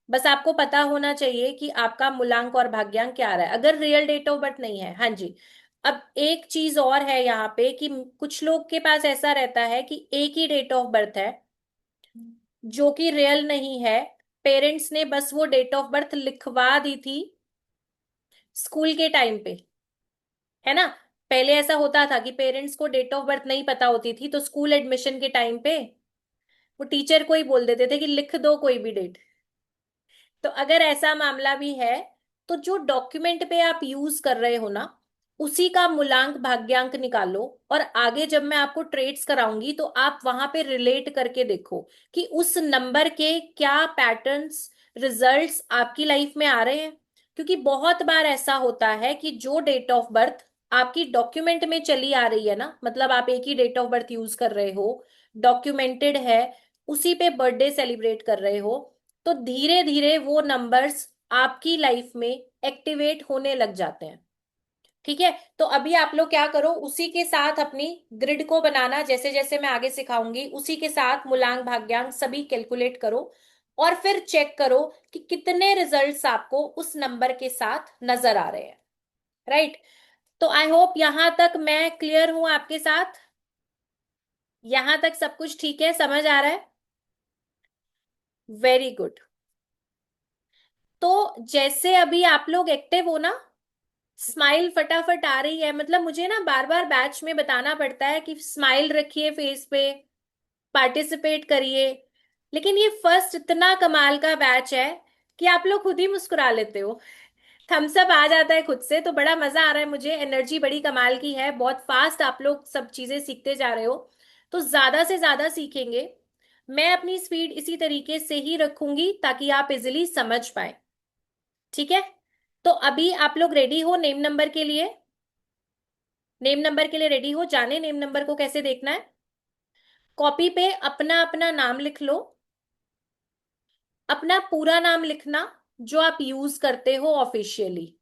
बस आपको पता होना चाहिए कि आपका मूलांक और भाग्यांक क्या आ रहा है, अगर रियल डेट ऑफ बर्थ नहीं है। हाँ जी। अब एक चीज और है यहाँ पे कि कुछ लोग के पास ऐसा रहता है कि एक ही डेट ऑफ बर्थ है जो कि रियल नहीं है, पेरेंट्स ने बस वो डेट ऑफ बर्थ लिखवा दी थी स्कूल के टाइम पे, है ना। पहले ऐसा होता था कि पेरेंट्स को डेट ऑफ बर्थ नहीं पता होती थी, तो स्कूल एडमिशन के टाइम पे वो टीचर को ही बोल देते थे कि लिख दो कोई भी डेट। तो अगर ऐसा मामला भी है, तो जो डॉक्यूमेंट पे आप यूज कर रहे हो ना, उसी का मूलांक भाग्यांक निकालो, और आगे जब मैं आपको ट्रेड्स कराऊंगी तो आप वहां पे रिलेट करके देखो कि उस नंबर के क्या पैटर्न्स, रिजल्ट्स आपकी लाइफ में आ रहे हैं। क्योंकि बहुत बार ऐसा होता है कि जो डेट ऑफ बर्थ आपकी डॉक्यूमेंट में चली आ रही है ना, मतलब आप एक ही डेट ऑफ बर्थ यूज कर रहे हो, डॉक्यूमेंटेड है, उसी पे बर्थडे सेलिब्रेट कर रहे हो, तो धीरे धीरे वो नंबर्स आपकी लाइफ में एक्टिवेट होने लग जाते हैं। ठीक है, तो अभी आप लोग क्या करो, उसी के साथ अपनी ग्रिड को बनाना, जैसे जैसे मैं आगे सिखाऊंगी उसी के साथ मूलांक भाग्यांक सभी कैलकुलेट करो, और फिर चेक करो कि कितने रिजल्ट्स आपको उस नंबर के साथ नजर आ रहे हैं। राइट। तो आई होप यहां तक मैं क्लियर हूं आपके साथ, यहां तक सब कुछ ठीक है, समझ आ रहा है? Very good. तो जैसे अभी आप लोग एक्टिव हो ना, स्माइल फटाफट आ रही है, मतलब मुझे ना बार बार बैच में बताना पड़ता है कि स्माइल रखिए फेस पे, पार्टिसिपेट करिए, लेकिन ये फर्स्ट इतना कमाल का बैच है कि आप लोग खुद ही मुस्कुरा लेते हो, थम्स अप आ जाता है खुद से, तो बड़ा मजा आ रहा है मुझे, एनर्जी बड़ी कमाल की है, बहुत फास्ट आप लोग सब चीजें सीखते जा रहे हो। तो ज्यादा से ज्यादा सीखेंगे, मैं अपनी स्पीड इसी तरीके से ही रखूंगी ताकि आप इजिली समझ पाए। ठीक है, तो अभी आप लोग रेडी हो नेम नंबर के लिए? नेम नंबर के लिए रेडी हो? जाने नेम नंबर को कैसे देखना है। कॉपी पे अपना अपना नाम लिख लो, अपना पूरा नाम लिखना जो आप यूज करते हो ऑफिशियली।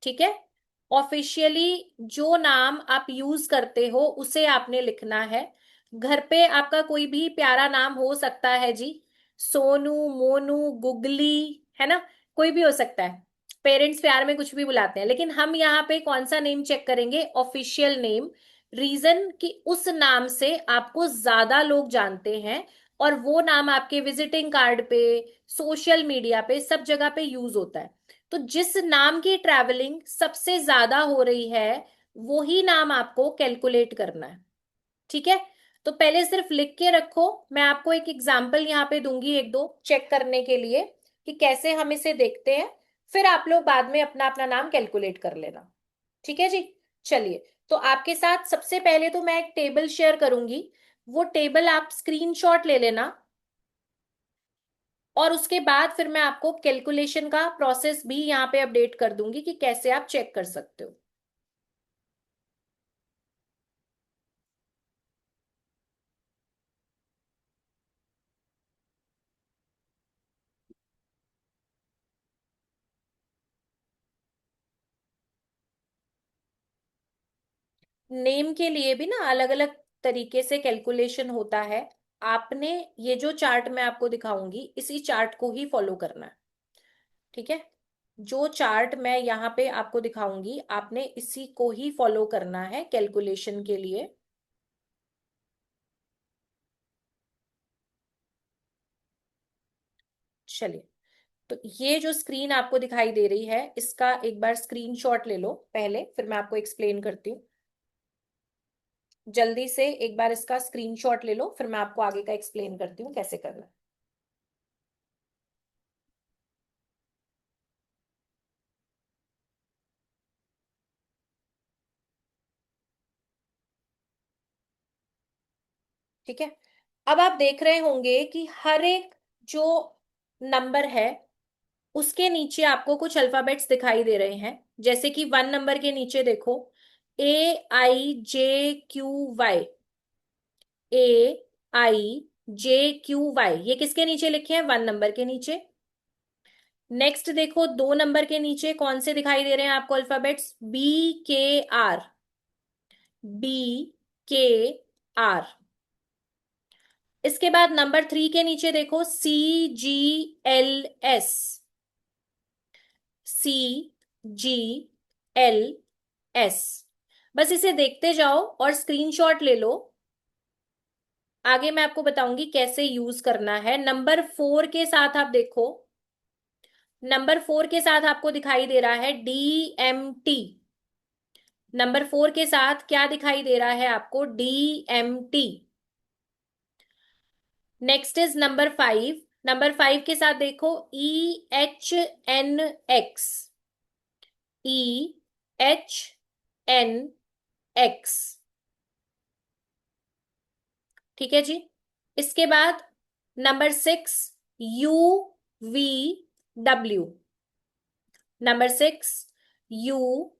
ठीक है, ऑफिशियली जो नाम आप यूज करते हो उसे आपने लिखना है। घर पे आपका कोई भी प्यारा नाम हो सकता है जी, सोनू, मोनू, गुगली, है ना, कोई भी हो सकता है, पेरेंट्स प्यार में कुछ भी बुलाते हैं, लेकिन हम यहाँ पे कौन सा नेम चेक करेंगे, ऑफिशियल नेम। रीजन कि उस नाम से आपको ज्यादा लोग जानते हैं, और वो नाम आपके विजिटिंग कार्ड पे, सोशल मीडिया पे, सब जगह पे यूज होता है। तो जिस नाम की ट्रैवलिंग सबसे ज्यादा हो रही है, वो ही नाम आपको कैलकुलेट करना है। ठीक है, तो पहले सिर्फ लिख के रखो, मैं आपको एक एग्जाम्पल यहाँ पे दूंगी एक दो चेक करने के लिए कि कैसे हम इसे देखते हैं, फिर आप लोग बाद में अपना अपना नाम कैलकुलेट कर लेना। ठीक है जी। चलिए, तो आपके साथ सबसे पहले तो मैं एक टेबल शेयर करूंगी, वो टेबल आप स्क्रीनशॉट ले लेना, और उसके बाद फिर मैं आपको कैलकुलेशन का प्रोसेस भी यहाँ पे अपडेट कर दूंगी कि कैसे आप चेक कर सकते हो। नेम के लिए भी ना अलग अलग तरीके से कैलकुलेशन होता है, आपने ये जो चार्ट मैं आपको दिखाऊंगी इसी चार्ट को ही फॉलो करना है। ठीक है, जो चार्ट मैं यहाँ पे आपको दिखाऊंगी आपने इसी को ही फॉलो करना है कैलकुलेशन के लिए। चलिए, तो ये जो स्क्रीन आपको दिखाई दे रही है इसका एक बार स्क्रीनशॉट ले लो पहले, फिर मैं आपको एक्सप्लेन करती हूँ। जल्दी से एक बार इसका स्क्रीनशॉट ले लो, फिर मैं आपको आगे का एक्सप्लेन करती हूँ कैसे करना है। ठीक है। अब आप देख रहे होंगे कि हर एक जो नंबर है उसके नीचे आपको कुछ अल्फाबेट्स दिखाई दे रहे हैं। जैसे कि 1 नंबर के नीचे देखो, AIJQY, AIJQY, ये किसके नीचे लिखे हैं? 1 नंबर के नीचे। नेक्स्ट देखो, 2 नंबर के नीचे कौन से दिखाई दे रहे हैं आपको अल्फाबेट्स? BKR, BKR। इसके बाद नंबर 3 के नीचे देखो, CGLS, CGLS। बस इसे देखते जाओ और स्क्रीनशॉट ले लो। आगे मैं आपको बताऊंगी कैसे यूज करना है। नंबर 4 के साथ आप देखो, नंबर 4 के साथ आपको दिखाई दे रहा है DMT। नंबर 4 के साथ क्या दिखाई दे रहा है आपको? DMT। Next is number 5। Number 5 के साथ देखो, EHNX, EHNX। ठीक है जी। इसके बाद number 6, UVW। Number 6, UVW।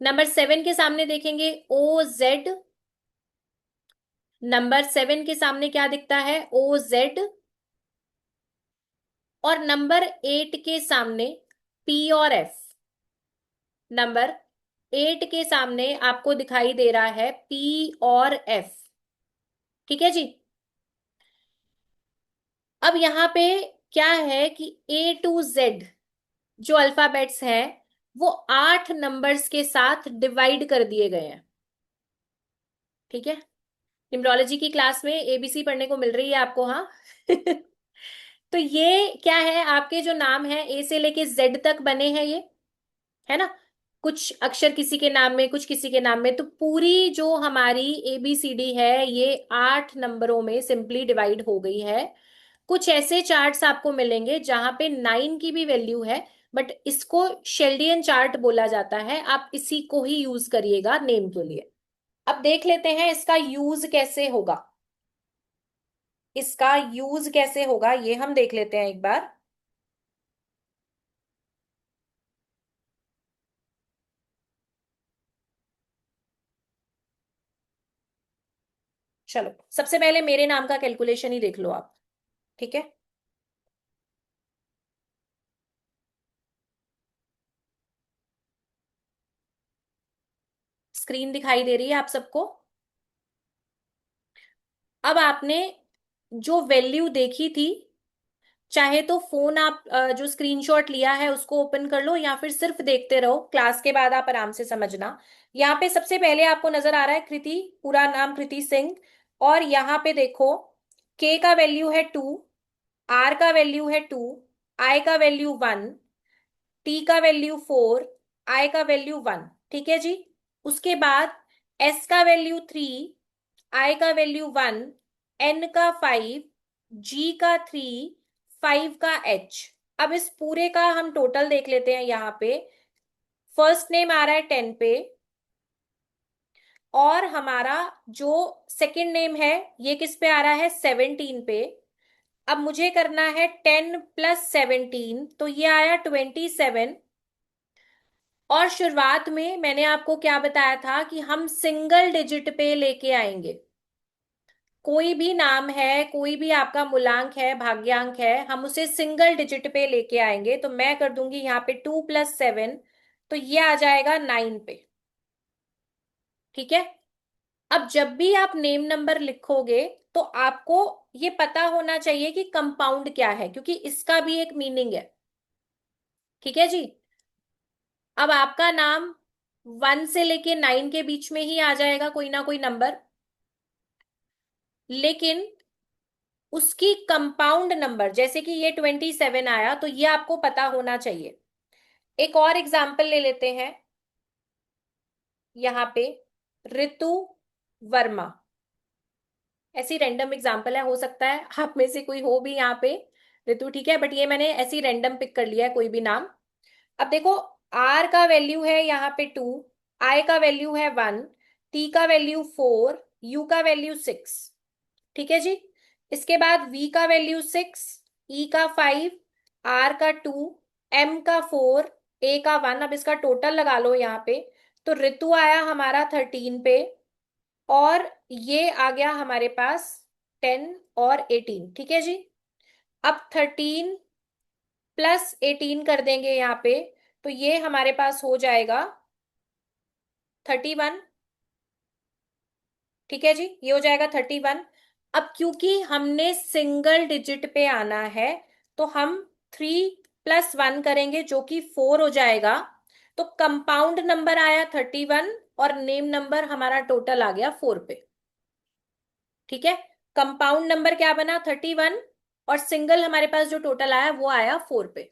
Number 7 के सामने देखेंगे, OZ। नंबर 7 के सामने क्या दिखता है? OZ। और नंबर 8 के सामने P और F। नंबर 8 के सामने आपको दिखाई दे रहा है P और F। ठीक है जी। अब यहाँ पे क्या है कि A to Z जो अल्फाबेट्स हैं वो 8 नंबर्स के साथ डिवाइड कर दिए गए हैं। ठीक है। न्यूमरोलॉजी की क्लास में ABC पढ़ने को मिल रही है आपको, हाँ। तो ये क्या है, आपके जो नाम है A से लेके Z तक बने हैं ये, है ना? कुछ अक्षर किसी के नाम में, कुछ किसी के नाम में, तो पूरी जो हमारी ABCD है ये 8 नंबरों में सिंपली डिवाइड हो गई है। कुछ ऐसे चार्ट्स आपको मिलेंगे जहां पे 9 की भी वैल्यू है, बट इसको शेल्डियन चार्ट बोला जाता है। आप इसी को ही यूज करिएगा नेम के लिए। अब देख लेते हैं इसका यूज कैसे होगा। इसका यूज कैसे होगा ये हम देख लेते हैं एक बार। चलो, सबसे पहले मेरे नाम का कैलकुलेशन ही देख लो आप। ठीक है। स्क्रीन दिखाई दे रही है आप सबको? अब आपने जो वैल्यू देखी थी, चाहे तो फोन आप जो स्क्रीनशॉट लिया है उसको ओपन कर लो, या फिर सिर्फ देखते रहो, क्लास के बाद आप आराम से समझना। यहाँ पे सबसे पहले आपको नजर आ रहा है कृति, पूरा नाम कृति सिंह। और यहाँ पे देखो, के का वैल्यू है 2, आर का वैल्यू है 2, आई का वैल्यू 1, टी का वैल्यू 4, आई का वैल्यू 1। ठीक है जी। उसके बाद एस का वैल्यू 3, आई का वैल्यू 1, एन का 5, जी का 3, 5 का एच। अब इस पूरे का हम टोटल देख लेते हैं। यहाँ पे फर्स्ट नेम आ रहा है 10 पे, और हमारा जो सेकंड नेम है ये किस पे आ रहा है? 17 पे। अब मुझे करना है 10 + 17, तो ये आया 27। और शुरुआत में मैंने आपको क्या बताया था कि हम सिंगल डिजिट पे लेके आएंगे। कोई भी नाम है, कोई भी आपका मूलांक है, भाग्यांक है, हम उसे सिंगल डिजिट पे लेके आएंगे। तो मैं कर दूंगी यहाँ पे 2 + 7, तो ये आ जाएगा 9 पे। ठीक है। अब जब भी आप नेम नंबर लिखोगे तो आपको ये पता होना चाहिए कि कंपाउंड क्या है, क्योंकि इसका भी एक मीनिंग है। ठीक है जी। अब आपका नाम 1 से लेके 9 के बीच में ही आ जाएगा, कोई ना कोई नंबर, लेकिन उसकी कंपाउंड नंबर, जैसे कि ये 27 आया, तो ये आपको पता होना चाहिए। एक और एग्जाम्पल ले लेते हैं। यहाँ पे ऋतु वर्मा, ऐसी रैंडम एग्जाम्पल है, हो सकता है आप में से कोई हो भी यहाँ पे ऋतु। ठीक है, बट ये मैंने ऐसी रैंडम पिक कर लिया है, कोई भी नाम। अब देखो, आर का वैल्यू है यहाँ पे 2, आई का वैल्यू है 1, टी का वैल्यू 4, यू का वैल्यू 6। ठीक है जी। इसके बाद वी का वैल्यू 6, ई का 5, आर का 2, एम का 4, ए का 1। अब इसका टोटल लगा लो यहाँ पे। तो ऋतु आया हमारा 13 पे, और ये आ गया हमारे पास 10 और 18। ठीक है जी। अब 13 प्लस 18 कर देंगे यहाँ पे, तो ये हमारे पास हो जाएगा 31। ठीक है जी, ये हो जाएगा 31। अब क्योंकि हमने सिंगल डिजिट पे आना है, तो हम 3 + 1 करेंगे जो कि 4 हो जाएगा। तो कंपाउंड नंबर आया 31, और नेम नंबर हमारा टोटल आ गया 4 पे। ठीक है। कंपाउंड नंबर क्या बना 31, और सिंगल हमारे पास जो टोटल आया वो आया 4 पे।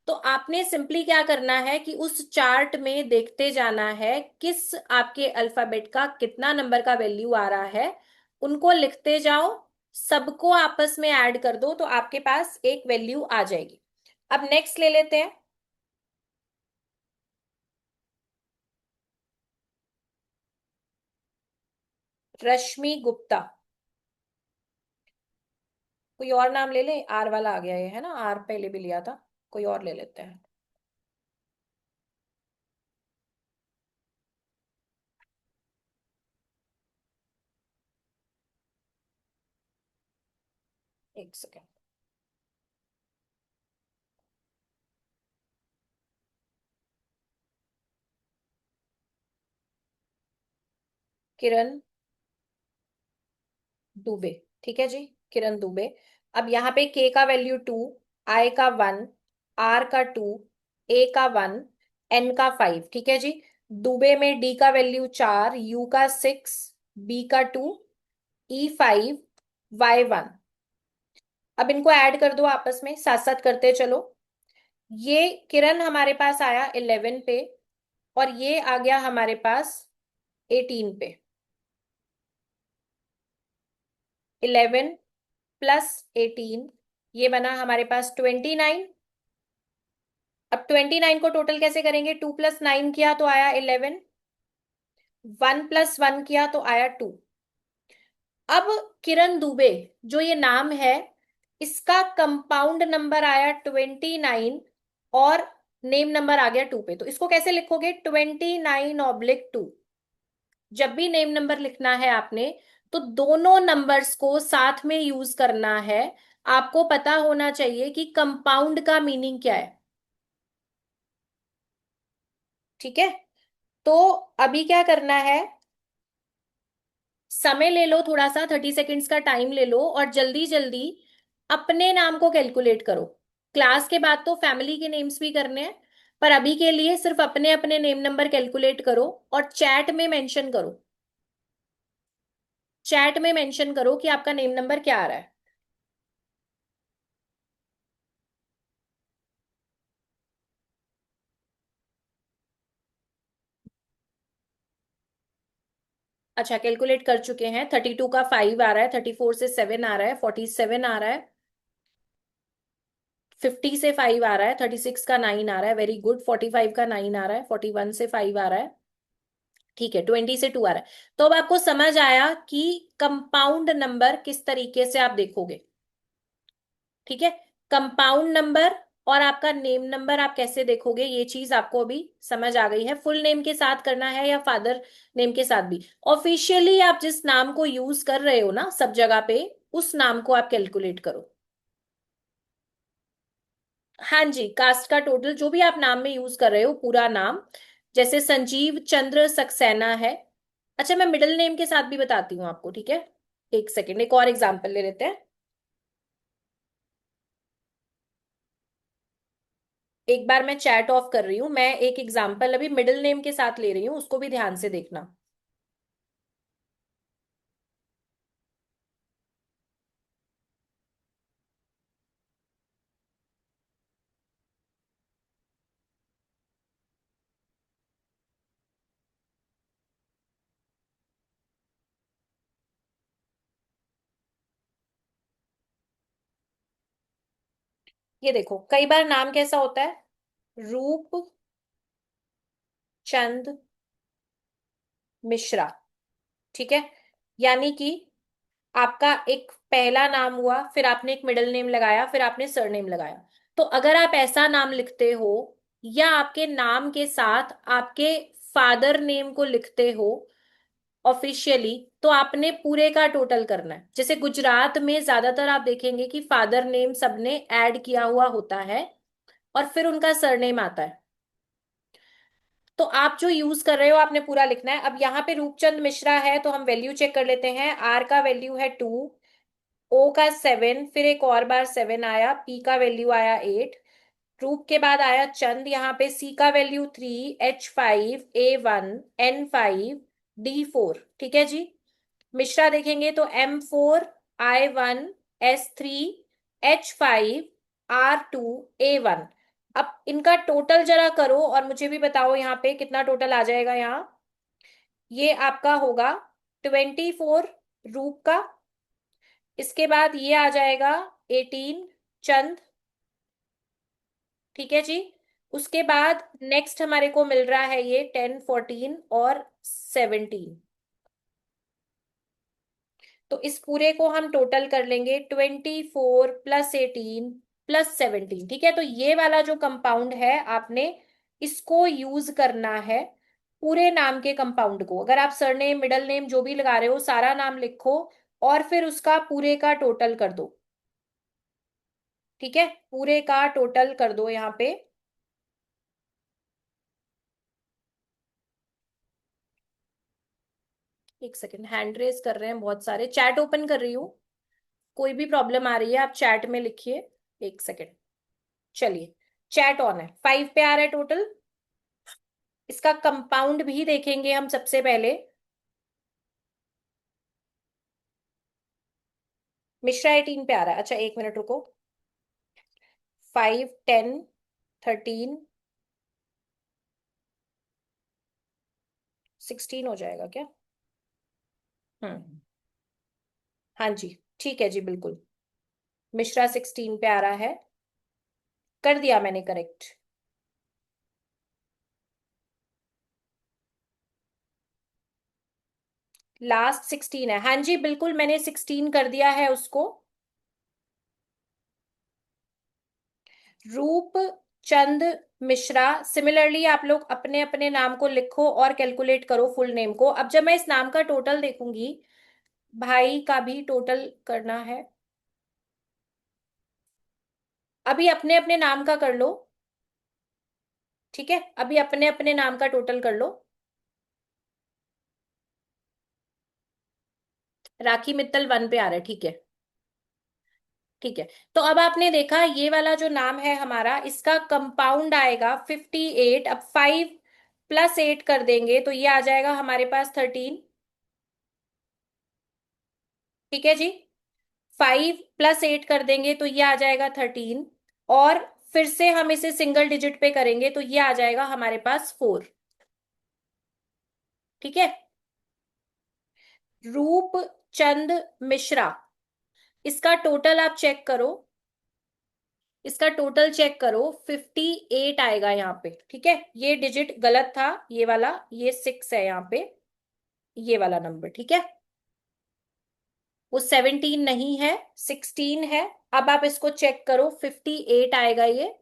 तो आपने सिंपली क्या करना है कि उस चार्ट में देखते जाना है किस आपके अल्फाबेट का कितना नंबर का वैल्यू आ रहा है, उनको लिखते जाओ, सबको आपस में ऐड कर दो, तो आपके पास एक वैल्यू आ जाएगी। अब नेक्स्ट ले लेते हैं। रश्मि गुप्ता। कोई और नाम ले ले, आर वाला आ गया ये, है ना, आर पहले भी लिया था। कोई और ले लेते हैं। एक सेकेंड। किरण दुबे। ठीक है जी, किरण दुबे। अब यहाँ पे के का वैल्यू 2, आई का 1, आर का 2, ए का 1, एन का 5। ठीक है जी। दुबे में डी का वैल्यू 4, यू का 6, बी का 2, ई 5, वाई 1। अब इनको ऐड कर दो आपस में, साथ साथ करते चलो। ये किरण हमारे पास आया 11 पे, और ये आ गया हमारे पास 18 पे। 11 + 18, ये बना हमारे पास 29। अब 29 को टोटल कैसे करेंगे, 2 + 9 किया तो आया 11, 1 + 1 किया तो आया 2। अब किरण दुबे, जो ये नाम है, इसका कंपाउंड नंबर आया 29, और नेम नंबर आ गया 2 पे। तो इसको कैसे लिखोगे, 29/2। जब भी नेम नंबर लिखना है आपने, तो दोनों नंबर्स को साथ में यूज करना है। आपको पता होना चाहिए कि कंपाउंड का मीनिंग क्या है। ठीक है। तो अभी क्या करना है, समय ले लो थोड़ा सा, 30 सेकेंड्स का टाइम ले लो, और जल्दी जल्दी अपने नाम को कैलकुलेट करो। क्लास के बाद तो फैमिली के नेम्स भी करने हैं, पर अभी के लिए सिर्फ अपने अपने नेम नंबर कैलकुलेट करो, और चैट में मेंशन करो। चैट में मेंशन करो कि आपका नेम नंबर क्या आ रहा है। अच्छा, कैलकुलेट कर चुके हैं। 32 का 5 आ रहा है, 34 से 7 आ रहा है, 47 आ रहा है, 50 से 5 आ रहा है, 36 का 9 आ रहा है, वेरी गुड। 45 का 9 आ रहा है, 41 से 5 आ रहा है। ठीक है, 20 से 2 आ रहा है। तो अब आपको समझ आया कि कंपाउंड नंबर किस तरीके से आप देखोगे। ठीक है। कंपाउंड नंबर और आपका नेम नंबर आप कैसे देखोगे, ये चीज आपको अभी समझ आ गई है। फुल नेम के साथ करना है या फादर नेम के साथ भी। ऑफिशियली आप जिस नाम को यूज कर रहे हो ना सब जगह पे, उस नाम को आप कैलकुलेट करो। हाँ जी, कास्ट का टोटल जो भी आप नाम में यूज कर रहे हो, पूरा नाम। जैसे संजीव चंद्र सक्सेना है। अच्छा, मैं मिडिल नेम के साथ भी बताती हूँ आपको, ठीक है। एक सेकेंड, एक और एग्जांपल ले लेते हैं। एक बार मैं चैट ऑफ कर रही हूँ, मैं एक एग्जांपल अभी मिडिल नेम के साथ ले रही हूँ, उसको भी ध्यान से देखना। ये देखो, कई बार नाम कैसा होता है, रूप चंद मिश्रा। ठीक है, यानी कि आपका एक पहला नाम हुआ, फिर आपने एक मिडिल नेम लगाया, फिर आपने सरनेम लगाया। तो अगर आप ऐसा नाम लिखते हो या आपके नाम के साथ आपके फादर नेम को लिखते हो ऑफिशियली, तो आपने पूरे का टोटल करना है। जैसे गुजरात में ज्यादातर आप देखेंगे कि फादर नेम सबने ऐड किया हुआ होता है और फिर उनका सरनेम आता है। तो आप जो यूज कर रहे हो आपने पूरा लिखना है। अब यहाँ पे रूपचंद मिश्रा है तो हम वैल्यू चेक कर लेते हैं। आर का वैल्यू है 2, ओ का 7, फिर एक और बार 7 आया, पी का वैल्यू आया 8, रूप के बाद आया चंद, यहाँ पे सी का value 3, H5, A1, N5, D4। ठीक है जी। मिश्रा देखेंगे तो M4, I1, S3, H5, R2, A1। अब इनका टोटल जरा करो और मुझे भी बताओ यहाँ पे कितना टोटल आ जाएगा। यहाँ ये आपका होगा 24 रूप का, इसके बाद ये आ जाएगा 18 चंद। ठीक है जी। उसके बाद नेक्स्ट हमारे को मिल रहा है ये 10, 14 और 17। तो इस पूरे को हम टोटल कर लेंगे, 24 + 18 + 17। ठीक है, तो ये वाला जो कंपाउंड है आपने इसको यूज करना है पूरे नाम के कंपाउंड को। अगर आप सरनेम मिडल नेम जो भी लगा रहे हो सारा नाम लिखो और फिर उसका पूरे का टोटल कर दो। ठीक है, पूरे का टोटल कर दो यहाँ पे। एक सेकंड, हैंड रेस कर रहे हैं बहुत सारे, चैट ओपन कर रही हूँ। कोई भी प्रॉब्लम आ रही है आप चैट में लिखिए। एक सेकंड, चलिए। चैट ऑन है, 5 पे आ रहा है टोटल। इसका कंपाउंड भी देखेंगे हम सबसे पहले। मिश्रा 18 पे आ रहा है। अच्छा एक मिनट रुको, 5, 10, 13, 16 हो जाएगा क्या? हम्म, हाँ जी, ठीक है जी, बिल्कुल। मिश्रा 16 पे आ रहा है, कर दिया मैंने करेक्ट। लास्ट 16 है, हाँ जी बिल्कुल, मैंने 16 कर दिया है उसको। रूप चंद मिश्रा। सिमिलरली आप लोग अपने अपने नाम को लिखो और कैलकुलेट करो फुल नेम को। अब जब मैं इस नाम का टोटल देखूंगी, भाई का भी टोटल करना है। अभी अपने अपने नाम का कर लो। ठीक है, अभी अपने अपने नाम का टोटल कर लो। राखी मित्तल 1 पे आ रहा है, ठीक है। ठीक है, तो अब आपने देखा ये वाला जो नाम है हमारा, इसका कंपाउंड आएगा 58। अब 5 + 8 कर देंगे तो ये आ जाएगा हमारे पास 13। ठीक है जी। 5 + 8 कर देंगे तो ये आ जाएगा 13। और फिर से हम इसे सिंगल डिजिट पे करेंगे तो ये आ जाएगा हमारे पास 4। ठीक है। रूप चंद मिश्रा, इसका टोटल आप चेक करो। इसका टोटल चेक करो, 58 आएगा यहाँ पे। ठीक है, ये डिजिट गलत था, ये वाला, ये 6 है यहाँ पे, ये वाला नंबर। ठीक है, वो 17 नहीं है, 16 है। अब आप इसको चेक करो, 58 आएगा ये।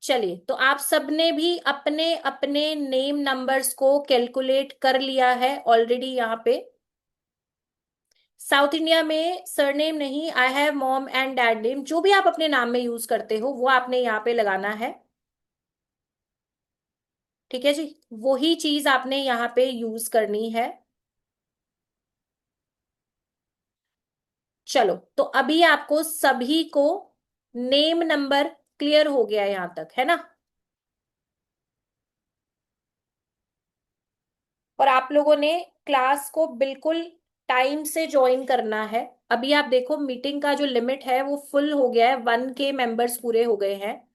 चलिए, तो आप सबने भी अपने अपने नेम नंबर्स को कैलकुलेट कर लिया है ऑलरेडी यहाँ पे। साउथ इंडिया में सरनेम नहीं, I have mom and dad name, जो भी आप अपने नाम में यूज करते हो वो आपने यहाँ पे लगाना है। ठीक है जी, वही चीज आपने यहाँ पे यूज करनी है। चलो, तो अभी आपको सभी को नेम नंबर क्लियर हो गया यहाँ तक, है ना? और आप लोगों ने क्लास को बिल्कुल टाइम से ज्वाइन करना है। अभी आप देखो मीटिंग का जो लिमिट है वो फुल हो गया है, 1K मेंबर्स पूरे हो गए हैं।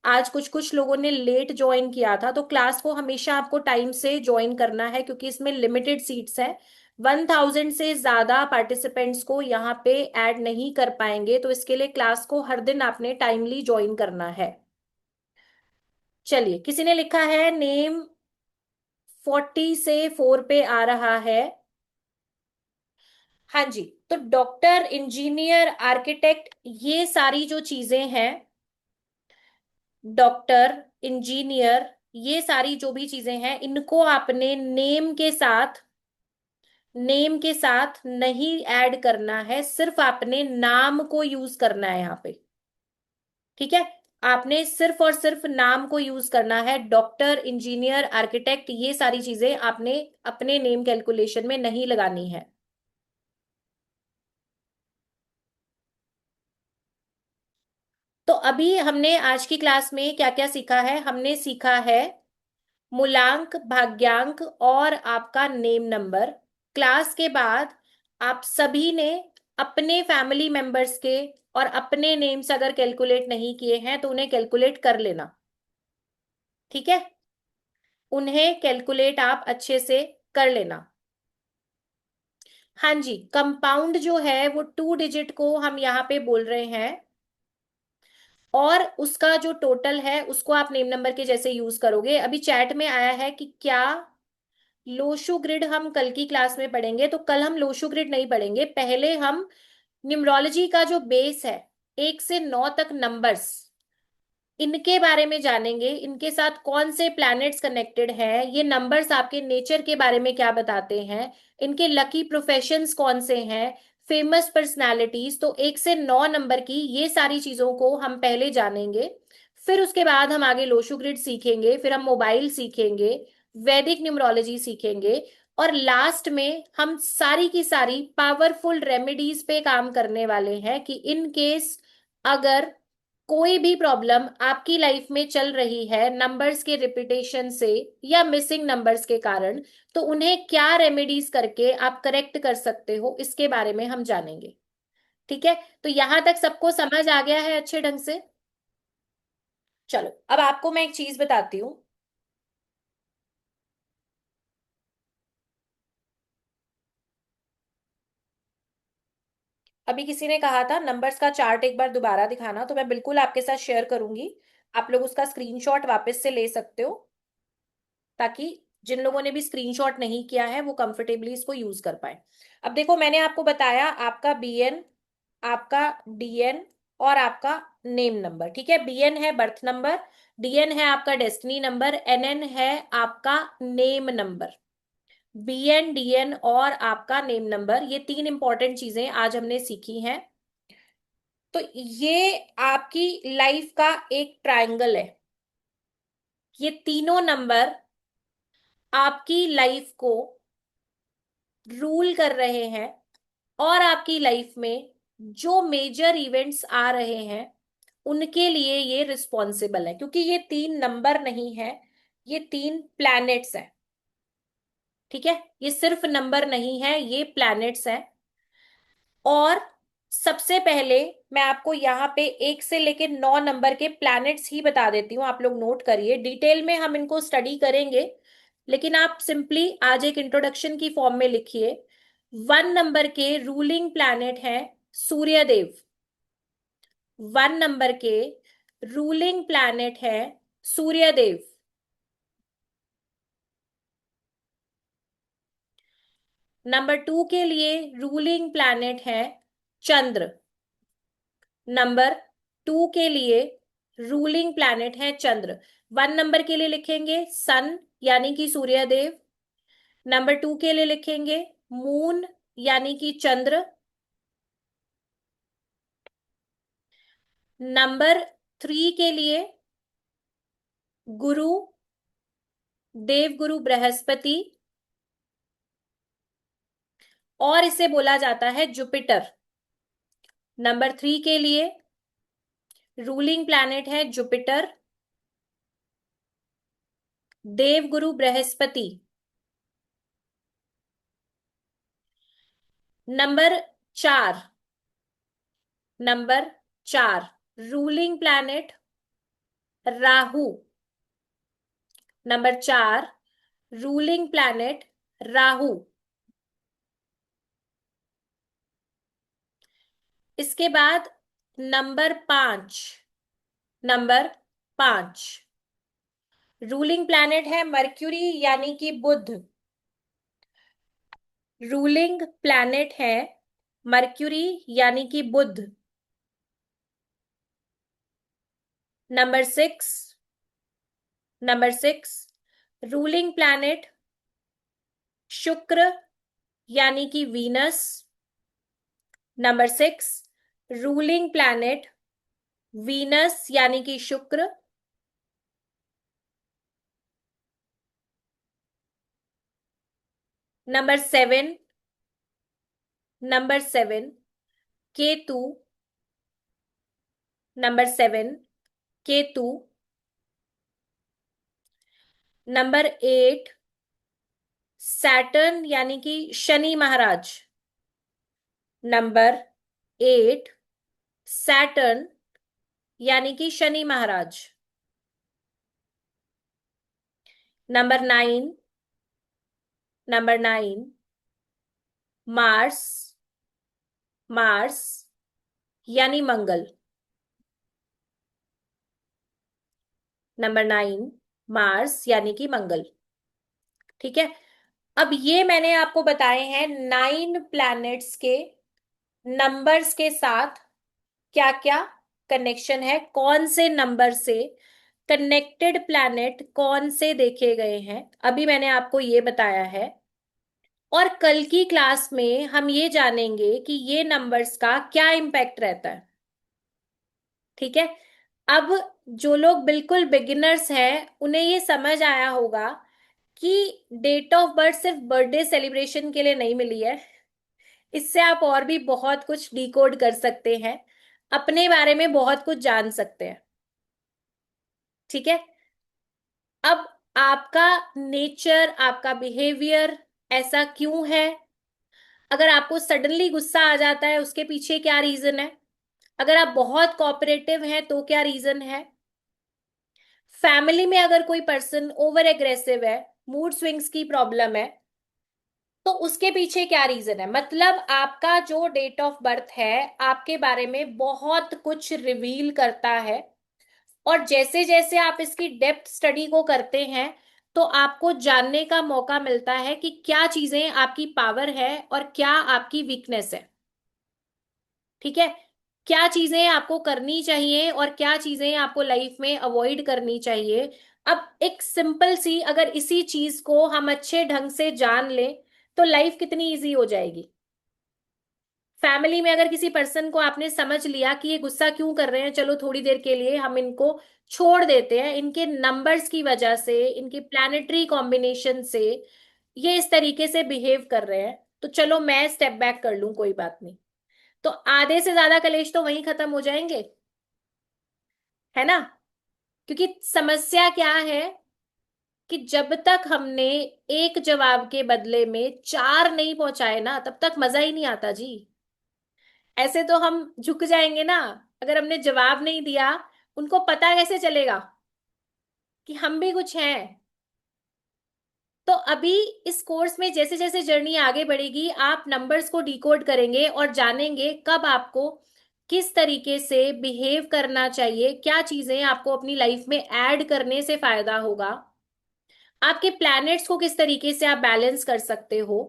आज कुछ कुछ लोगों ने लेट ज्वाइन किया था, तो क्लास को हमेशा आपको टाइम से ज्वाइन करना है क्योंकि इसमें लिमिटेड सीट्स हैं। 1000 से ज्यादा पार्टिसिपेंट्स को यहाँ पे ऐड नहीं कर पाएंगे, तो इसके लिए क्लास को हर दिन आपने टाइमली ज्वाइन करना है। चलिए, किसी ने लिखा है नेम 40 से 4 पे आ रहा है। हाँ जी, तो डॉक्टर, इंजीनियर, आर्किटेक्ट, ये सारी जो चीजें हैं, डॉक्टर, इंजीनियर, ये सारी जो भी चीजें हैं, इनको आपने नेम के साथ नहीं ऐड करना है, सिर्फ आपने नाम को यूज करना है यहाँ पे। ठीक है, आपने सिर्फ और सिर्फ नाम को यूज करना है। डॉक्टर, इंजीनियर, आर्किटेक्ट, ये सारी चीजें आपने अपने नेम कैलकुलेशन में नहीं लगानी है। तो अभी हमने आज की क्लास में क्या क्या सीखा है? हमने सीखा है मूलांक, भाग्यांक और आपका नेम नंबर। क्लास के बाद आप सभी ने अपने फैमिली मेंबर्स के और अपने नेम्स अगर कैलकुलेट नहीं किए हैं तो उन्हें कैलकुलेट कर लेना। ठीक है, उन्हें कैलकुलेट आप अच्छे से कर लेना। हाँ जी, कंपाउंड जो है वो 2 डिजिट को हम यहाँ पे बोल रहे हैं, और उसका जो टोटल है उसको आप नेम नंबर के जैसे यूज करोगे। अभी चैट में आया है कि क्या लोशो ग्रिड हम कल की क्लास में पढ़ेंगे, तो कल हम लोशो ग्रिड नहीं पढ़ेंगे, पहले हम न्यूमरोलॉजी का जो बेस है, 1 से 9 तक नंबर्स, इनके बारे में जानेंगे। इनके साथ कौन से प्लैनेट्स कनेक्टेड हैं, ये नंबर्स आपके नेचर के बारे में क्या बताते हैं, इनके लकी प्रोफेशंस कौन से हैं, फेमस पर्सनालिटीज। तो 1 से 9 नंबर की ये सारी चीजों को हम पहले जानेंगे, फिर उसके बाद हम आगे लोशो ग्रिड सीखेंगे, फिर हम मोबाइल सीखेंगे, वैदिक न्यूमरोलॉजी सीखेंगे, और लास्ट में हम सारी की सारी पावरफुल रेमेडीज पे काम करने वाले हैं कि इन केस अगर कोई भी प्रॉब्लम आपकी लाइफ में चल रही है नंबर्स के रिपीटेशन से या मिसिंग नंबर्स के कारण, तो उन्हें क्या रेमेडीज करके आप करेक्ट कर सकते हो, इसके बारे में हम जानेंगे। ठीक है, तो यहां तक सबको समझ आ गया है अच्छे ढंग से? चलो, अब आपको मैं एक चीज बताती हूँ। अभी किसी ने कहा था नंबर्स का चार्ट एक बार दोबारा दिखाना, तो मैं बिल्कुल आपके साथ शेयर करूंगी। आप लोग उसका स्क्रीनशॉट वापस से ले सकते हो, ताकि जिन लोगों ने भी स्क्रीनशॉट नहीं किया है वो कंफर्टेबली इसको यूज कर पाए। अब देखो, मैंने आपको बताया आपका बीएन, आपका डीएन और आपका नेम नंबर। ठीक है, बीएन है बर्थ नंबर, डीएन है आपका डेस्टिनी नंबर, एनएन है आपका नेम नंबर। बीएन, डीएन और आपका नेम नंबर, ये 3 इंपॉर्टेंट चीजें आज हमने सीखी हैं। तो ये आपकी लाइफ का एक ट्रायंगल है। ये तीनों नंबर आपकी लाइफ को रूल कर रहे हैं, और आपकी लाइफ में जो मेजर इवेंट्स आ रहे हैं उनके लिए ये रिस्पॉन्सिबल है, क्योंकि ये 3 नंबर नहीं है, ये 3 प्लैनेट्स हैं। ठीक है, ये सिर्फ नंबर नहीं है, ये प्लैनेट्स हैं। और सबसे पहले मैं आपको यहाँ पे 1 से लेकर 9 नंबर के प्लैनेट्स ही बता देती हूँ, आप लोग नोट करिए। डिटेल में हम इनको स्टडी करेंगे, लेकिन आप सिंपली आज एक इंट्रोडक्शन की फॉर्म में लिखिए। 1 नंबर के रूलिंग प्लैनेट है सूर्यदेव। 1 नंबर के रूलिंग प्लैनेट है सूर्यदेव। नंबर 2 के लिए रूलिंग प्लैनेट है चंद्र। नंबर 2 के लिए रूलिंग प्लैनेट है चंद्र। 1 नंबर के लिए लिखेंगे सन, यानी कि सूर्यदेव। नंबर 2 के लिए लिखेंगे मून, यानी कि चंद्र। नंबर 3 के लिए गुरु, देवगुरु बृहस्पति, और इसे बोला जाता है जुपिटर। नंबर 3 के लिए रूलिंग प्लैनेट है Jupiter, Devguru Brihaspati. Number 4, number 4 ruling planet Rahu. Number 4 ruling planet Rahu. इसके बाद नंबर 5, नंबर 5 रूलिंग प्लैनेट है मर्क्यूरी यानी कि बुध। रूलिंग प्लैनेट है मर्क्यूरी यानी कि Budh. Number 6, number 6 ruling planet Shukra यानी कि Venus. Number 6 ruling planet Venus यानी कि Shukra. Number 7, number 7 Ketu. Number 7 Ketu. Number 8 Saturn यानी कि शनि महाराज। नंबर 8 सैटर्न यानी कि शनि महाराज। नंबर 9, नंबर 9 मार्स, मार्स यानी मंगल। नंबर 9 मार्स यानी कि मंगल। ठीक है। अब ये मैंने आपको बताए हैं 9 प्लैनेट्स के नंबर्स के साथ क्या क्या कनेक्शन है, कौन से नंबर से कनेक्टेड प्लैनेट कौन से देखे गए हैं, अभी मैंने आपको ये बताया है। और कल की क्लास में हम ये जानेंगे कि ये नंबर्स का क्या इम्पैक्ट रहता है। ठीक है। अब जो लोग बिल्कुल बिगिनर्स हैं उन्हें ये समझ आया होगा कि डेट ऑफ बर्थ सिर्फ बर्थडे सेलिब्रेशन के लिए नहीं मिली है। इससे आप और भी बहुत कुछ डिकोड कर सकते हैं, अपने बारे में बहुत कुछ जान सकते हैं। ठीक है। अब आपका नेचर, आपका बिहेवियर ऐसा क्यों है, अगर आपको सडनली गुस्सा आ जाता है उसके पीछे क्या रीजन है, अगर आप बहुत कोऑपरेटिव हैं तो क्या रीजन है, फैमिली में अगर कोई पर्सन ओवर एग्रेसिव है, मूड स्विंग्स की प्रॉब्लम है, तो उसके पीछे क्या रीजन है। मतलब आपका जो डेट ऑफ बर्थ है आपके बारे में बहुत कुछ रिवील करता है। और जैसे जैसे आप इसकी डेप्थ स्टडी को करते हैं तो आपको जानने का मौका मिलता है कि क्या चीजें आपकी पावर है और क्या आपकी वीकनेस है। ठीक है। क्या चीजें आपको करनी चाहिए और क्या चीजें आपको लाइफ में अवॉइड करनी चाहिए। अब एक सिंपल सी अगर इसी चीज को हम अच्छे ढंग से जान लें तो लाइफ कितनी इजी हो जाएगी। फैमिली में अगर किसी पर्सन को आपने समझ लिया कि ये गुस्सा क्यों कर रहे हैं, चलो थोड़ी देर के लिए हम इनको छोड़ देते हैं, इनके नंबर्स की वजह से, इनके प्लैनेटरी कॉम्बिनेशन से ये इस तरीके से बिहेव कर रहे हैं, तो चलो मैं स्टेप बैक कर लूं, कोई बात नहीं। तो आधे से ज्यादा कलेश तो वहीं खत्म हो जाएंगे, है ना। क्योंकि समस्या क्या है कि जब तक हमने एक जवाब के बदले में 4 नहीं पहुंचाए ना तब तक मजा ही नहीं आता जी। ऐसे तो हम झुक जाएंगे ना, अगर हमने जवाब नहीं दिया उनको पता कैसे चलेगा कि हम भी कुछ हैं। तो अभी इस कोर्स में जैसे जैसे जर्नी आगे बढ़ेगी आप नंबर्स को डिकोड करेंगे और जानेंगे कब आपको किस तरीके से बिहेव करना चाहिए, क्या चीजें आपको अपनी लाइफ में ऐड करने से फायदा होगा, आपके प्लैनेट्स को किस तरीके से आप बैलेंस कर सकते हो।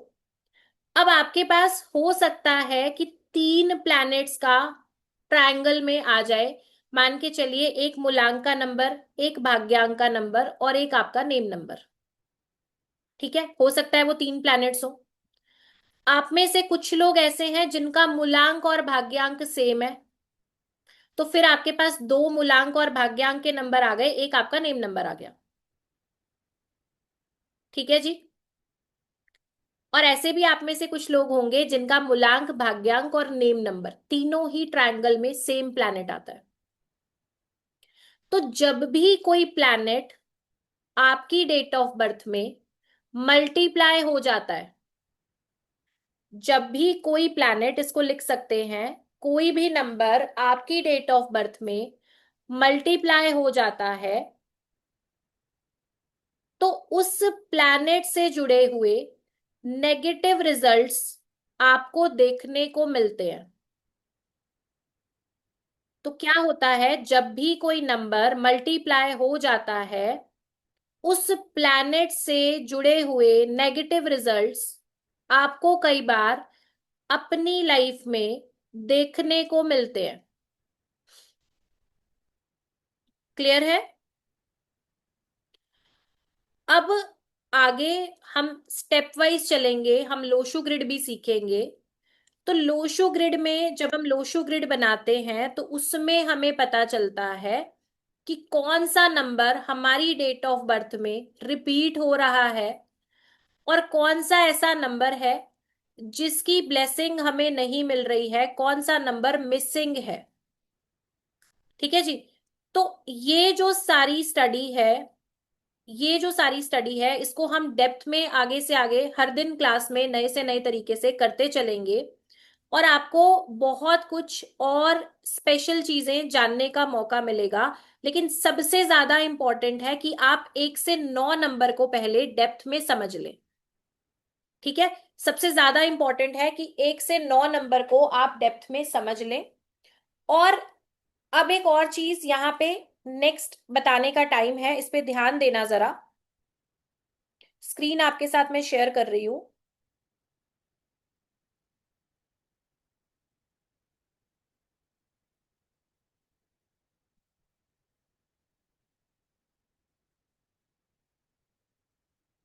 अब आपके पास हो सकता है कि 3 प्लैनेट्स का ट्रायंगल में आ जाए। मान के चलिए एक मूलांक का नंबर, एक भाग्यांक का नंबर और एक आपका नेम नंबर। ठीक है, हो सकता है वो 3 प्लैनेट्स हो। आप में से कुछ लोग ऐसे हैं जिनका मूलांक और भाग्यांक सेम है, तो फिर आपके पास 2 मूलांक और भाग्यांक के नंबर आ गए, एक आपका नेम नंबर आ गया। ठीक है जी। और ऐसे भी आप में से कुछ लोग होंगे जिनका मूलांक, भाग्यांक और नेम नंबर तीनों ही ट्रायंगल में सेम प्लैनेट आता है। तो जब भी कोई प्लैनेट आपकी डेट ऑफ बर्थ में मल्टीप्लाई हो जाता है, जब भी कोई प्लैनेट, इसको लिख सकते हैं, कोई भी नंबर आपकी डेट ऑफ बर्थ में मल्टीप्लाई हो जाता है तो उस प्लैनेट से जुड़े हुए नेगेटिव रिजल्ट्स आपको देखने को मिलते हैं। तो क्या होता है, जब भी कोई नंबर मल्टीप्लाई हो जाता है, उस प्लैनेट से जुड़े हुए नेगेटिव रिजल्ट्स आपको कई बार अपनी लाइफ में देखने को मिलते हैं। क्लियर है? अब आगे हम स्टेप वाइज चलेंगे, हम लोशो ग्रिड भी सीखेंगे। तो लोशो ग्रिड में जब हम लोशो ग्रिड बनाते हैं तो उसमें हमें पता चलता है कि कौन सा नंबर हमारी डेट ऑफ बर्थ में रिपीट हो रहा है और कौन सा ऐसा नंबर है जिसकी ब्लेसिंग हमें नहीं मिल रही है, कौन सा नंबर मिसिंग है। ठीक है जी। तो ये जो सारी स्टडी है, ये जो सारी स्टडी है, इसको हम डेप्थ में आगे से आगे हर दिन क्लास में नए से नए तरीके से करते चलेंगे और आपको बहुत कुछ और स्पेशल चीजें जानने का मौका मिलेगा। लेकिन सबसे ज्यादा इंपॉर्टेंट है कि आप 1 से 9 नंबर को पहले डेप्थ में समझ लें। ठीक है? सबसे ज्यादा इंपॉर्टेंट है कि 1 से 9 नंबर को आप डेप्थ में समझ लें। और अब एक और चीज यहाँ पे नेक्स्ट बताने का टाइम है, इस पे ध्यान देना जरा। स्क्रीन आपके साथ मैं शेयर कर रही हूं।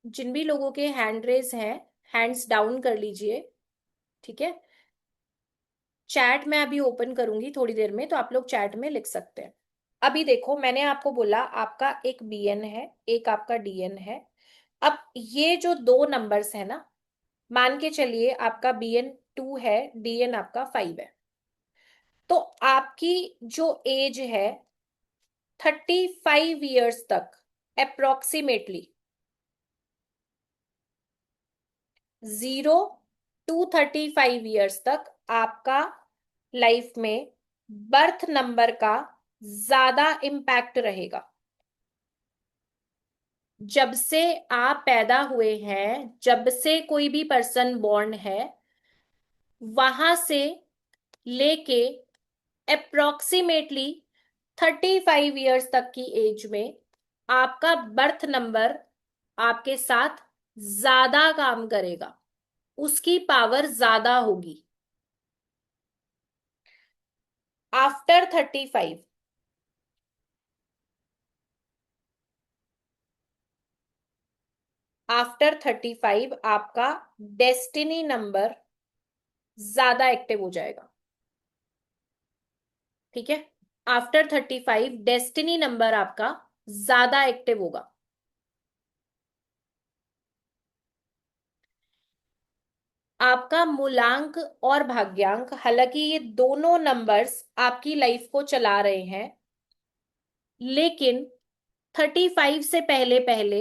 जिन भी लोगों के हैंड रेज हैं, हैंड्स डाउन कर लीजिए। ठीक है? चैट मैं अभी ओपन करूंगी थोड़ी देर में, तो आप लोग चैट में लिख सकते हैं। अभी देखो, मैंने आपको बोला आपका एक बीएन है, एक आपका डीएन है। अब ये जो दो नंबर्स है ना, मान के चलिए आपका बीएन 2 है, डीएन आपका 5 है। तो आपकी जो एज है 35 ईयर्स तक, अप्रोक्सीमेटली 0 to 35 ईयर्स तक आपका लाइफ में बर्थ नंबर का ज्यादा इम्पैक्ट रहेगा। जब से आप पैदा हुए हैं, जब से कोई भी पर्सन बॉर्न है, वहां से लेके अप्रोक्सीमेटली 35 ईयर्स तक की एज में आपका बर्थ नंबर आपके साथ ज्यादा काम करेगा, उसकी पावर ज्यादा होगी। आफ्टर 35, आफ्टर 35 आपका डेस्टिनी नंबर ज्यादा एक्टिव हो जाएगा। ठीक है? आफ्टर 35 डेस्टिनी नंबर आपका ज्यादा एक्टिव होगा। आपका मूलांक और भाग्यांक, हालांकि ये दोनों नंबर्स आपकी लाइफ को चला रहे हैं, लेकिन 35 से पहले पहले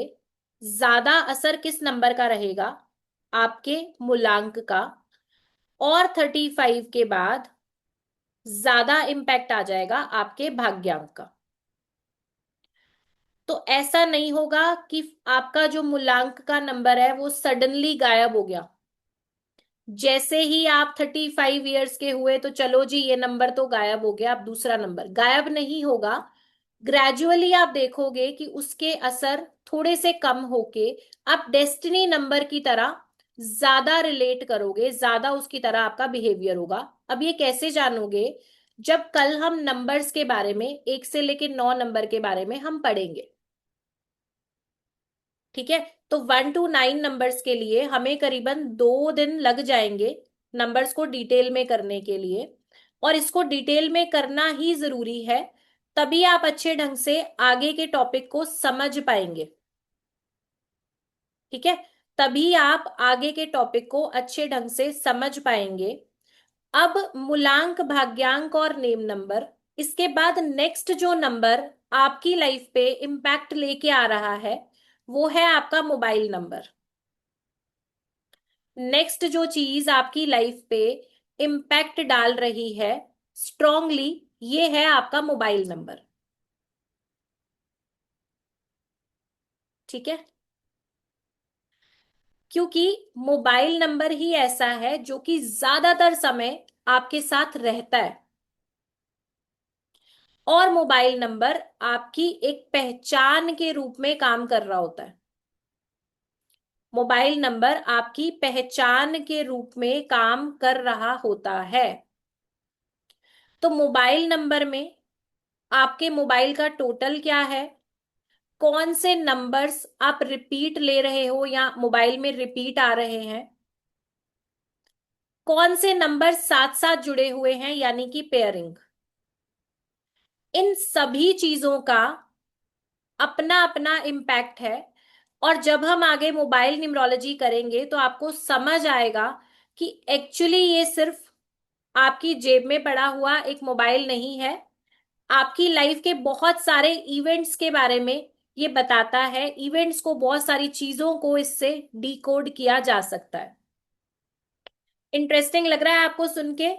ज्यादा असर किस नंबर का रहेगा? आपके मूलांक का। और 35 के बाद ज्यादा इम्पैक्ट आ जाएगा आपके भाग्यांक का। तो ऐसा नहीं होगा कि आपका जो मूलांक का नंबर है वो सडनली गायब हो गया। जैसे ही आप 35 ईयर्स के हुए तो चलो जी ये नंबर तो गायब हो गया, अब दूसरा नंबर गायब नहीं होगा। ग्रेजुअली आप देखोगे कि उसके असर थोड़े से कम होके आप डेस्टिनी नंबर की तरह ज्यादा रिलेट करोगे, ज्यादा उसकी तरह आपका बिहेवियर होगा। अब ये कैसे जानोगे? जब कल हम नंबर्स के बारे में, 1 से लेके 9 नंबर के बारे में हम पढ़ेंगे। ठीक है? तो 1 to 9 नंबर्स के लिए हमें करीबन 2 दिन लग जाएंगे नंबर्स को डिटेल में करने के लिए। और इसको डिटेल में करना ही जरूरी है, तभी आप अच्छे ढंग से आगे के टॉपिक को समझ पाएंगे। ठीक है? तभी आप आगे के टॉपिक को अच्छे ढंग से समझ पाएंगे। अब मूलांक, भाग्यांक और नेम नंबर, इसके बाद नेक्स्ट जो नंबर आपकी लाइफ पे इम्पैक्ट लेके आ रहा है वो है आपका मोबाइल नंबर। नेक्स्ट जो चीज आपकी लाइफ पे इम्पैक्ट डाल रही है स्ट्रांगली, ये है आपका मोबाइल नंबर। ठीक है? क्योंकि मोबाइल नंबर ही ऐसा है जो कि ज्यादातर समय आपके साथ रहता है। और मोबाइल नंबर आपकी एक पहचान के रूप में काम कर रहा होता है। मोबाइल नंबर आपकी पहचान के रूप में काम कर रहा होता है। तो मोबाइल नंबर में आपके मोबाइल का टोटल क्या है, कौन से नंबर्स आप रिपीट ले रहे हो या मोबाइल में रिपीट आ रहे हैं, कौन से नंबर साथ साथ जुड़े हुए हैं यानी कि पेयरिंग, इन सभी चीजों का अपना अपना इम्पैक्ट है। और जब हम आगे मोबाइल न्यूमरोलॉजी करेंगे तो आपको समझ आएगा कि एक्चुअली ये सिर्फ आपकी जेब में पड़ा हुआ एक मोबाइल नहीं है, आपकी लाइफ के बहुत सारे इवेंट्स के बारे में ये बताता है। इवेंट्स को, बहुत सारी चीजों को इससे डिकोड किया जा सकता है। इंटरेस्टिंग लग रहा है आपको सुन के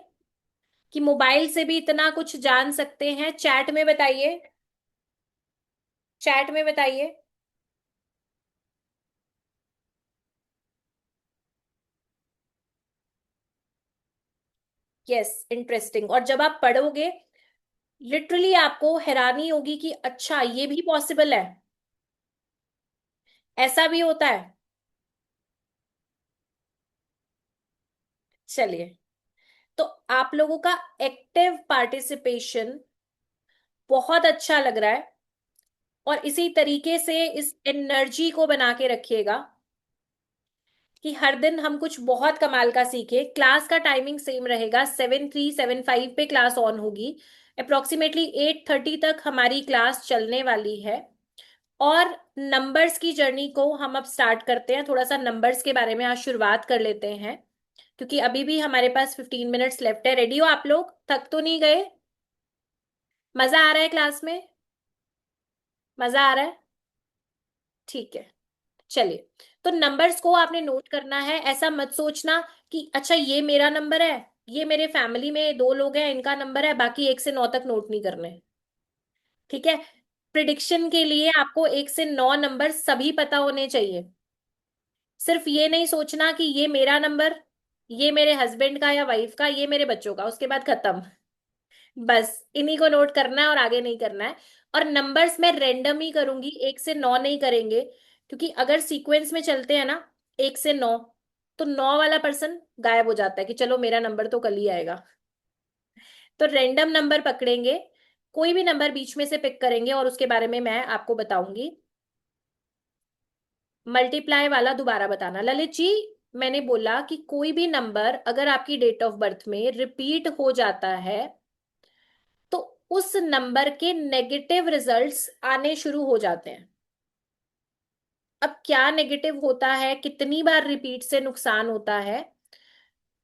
कि मोबाइल से भी इतना कुछ जान सकते हैं? चैट में बताइए, चैट में बताइए। Yes, interesting. और जब आप पढ़ोगे लिटरली आपको हैरानी होगी कि अच्छा ये भी पॉसिबल है, ऐसा भी होता है। चलिए, तो आप लोगों का एक्टिव पार्टिसिपेशन बहुत अच्छा लग रहा है, और इसी तरीके से इस एनर्जी को बना के रखिएगा कि हर दिन हम कुछ बहुत कमाल का सीखे। क्लास का टाइमिंग सेम रहेगा, 7:3 7:5 पे क्लास ऑन होगी। अप्रोक्सीमेटली 8:30 तक हमारी क्लास चलने वाली है। और नंबर्स की जर्नी को हम अब स्टार्ट करते हैं। थोड़ा सा नंबर्स के बारे में आज शुरुआत कर लेते हैं, क्योंकि अभी भी हमारे पास 15 मिनट्स लेफ्ट है। रेडी हो आप लोग? थक तो नहीं गए? मजा आ रहा है क्लास में? मजा आ रहा है? ठीक है, चलिए। तो नंबर्स को आपने नोट करना है। ऐसा मत सोचना कि अच्छा ये मेरा नंबर है, ये मेरे फैमिली में दो लोग हैं इनका नंबर है, बाकी 1 से 9 तक नोट नहीं करने। ठीक है? प्रिडिक्शन के लिए आपको 1 से 9 नंबर सभी पता होने चाहिए। सिर्फ ये नहीं सोचना कि ये मेरा नंबर, ये मेरे हस्बैंड का या वाइफ का, ये मेरे बच्चों का, उसके बाद खत्म। बस इन्हीं को नोट करना है और आगे नहीं करना है। और नंबर्स मैं रेंडम ही करूंगी, 1 से 9 नहीं करेंगे, क्योंकि अगर सीक्वेंस में चलते हैं ना 1 से 9, तो 9 वाला पर्सन गायब हो जाता है कि चलो मेरा नंबर तो कल ही आएगा। तो रेंडम नंबर पकड़ेंगे, कोई भी नंबर बीच में से पिक करेंगे और उसके बारे में मैं आपको बताऊंगी। मल्टीप्लाई वाला दोबारा बताना ललित जी। मैंने बोला कि कोई भी नंबर अगर आपकी डेट ऑफ बर्थ में रिपीट हो जाता है तो उस नंबर के नेगेटिव रिजल्ट्स आने शुरू हो जाते हैं। अब क्या नेगेटिव होता है, कितनी बार रिपीट से नुकसान होता है,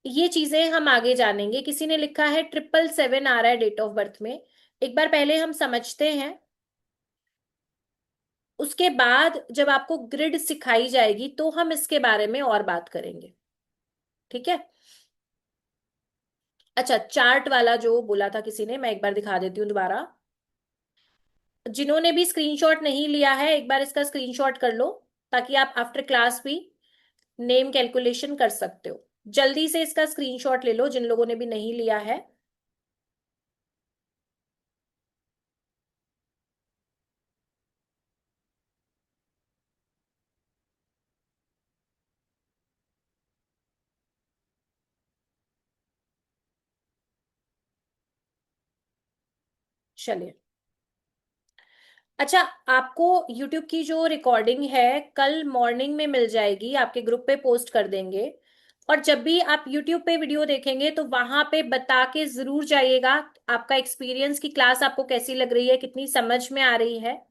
ये चीजें हम आगे जानेंगे। किसी ने लिखा है 777 आ रहा है डेट ऑफ बर्थ में। एक बार पहले हम समझते हैं, उसके बाद जब आपको ग्रिड सिखाई जाएगी तो हम इसके बारे में और बात करेंगे। ठीक है? अच्छा, चार्ट वाला जो बोला था किसी ने, मैं एक बार दिखा देती हूँ दोबारा। जिन्होंने भी स्क्रीनशॉट नहीं लिया है एक बार इसका स्क्रीनशॉट कर लो, ताकि आप आफ्टर क्लास भी नेम कैलकुलेशन कर सकते हो। जल्दी से इसका स्क्रीनशॉट ले लो जिन लोगों ने भी नहीं लिया है। चलिए, अच्छा, आपको YouTube की जो रिकॉर्डिंग है कल मॉर्निंग में मिल जाएगी, आपके ग्रुप पे पोस्ट कर देंगे। और जब भी आप YouTube पे वीडियो देखेंगे तो वहां पे बता के जरूर जाइएगा आपका एक्सपीरियंस, की क्लास आपको कैसी लग रही है, कितनी समझ में आ रही है।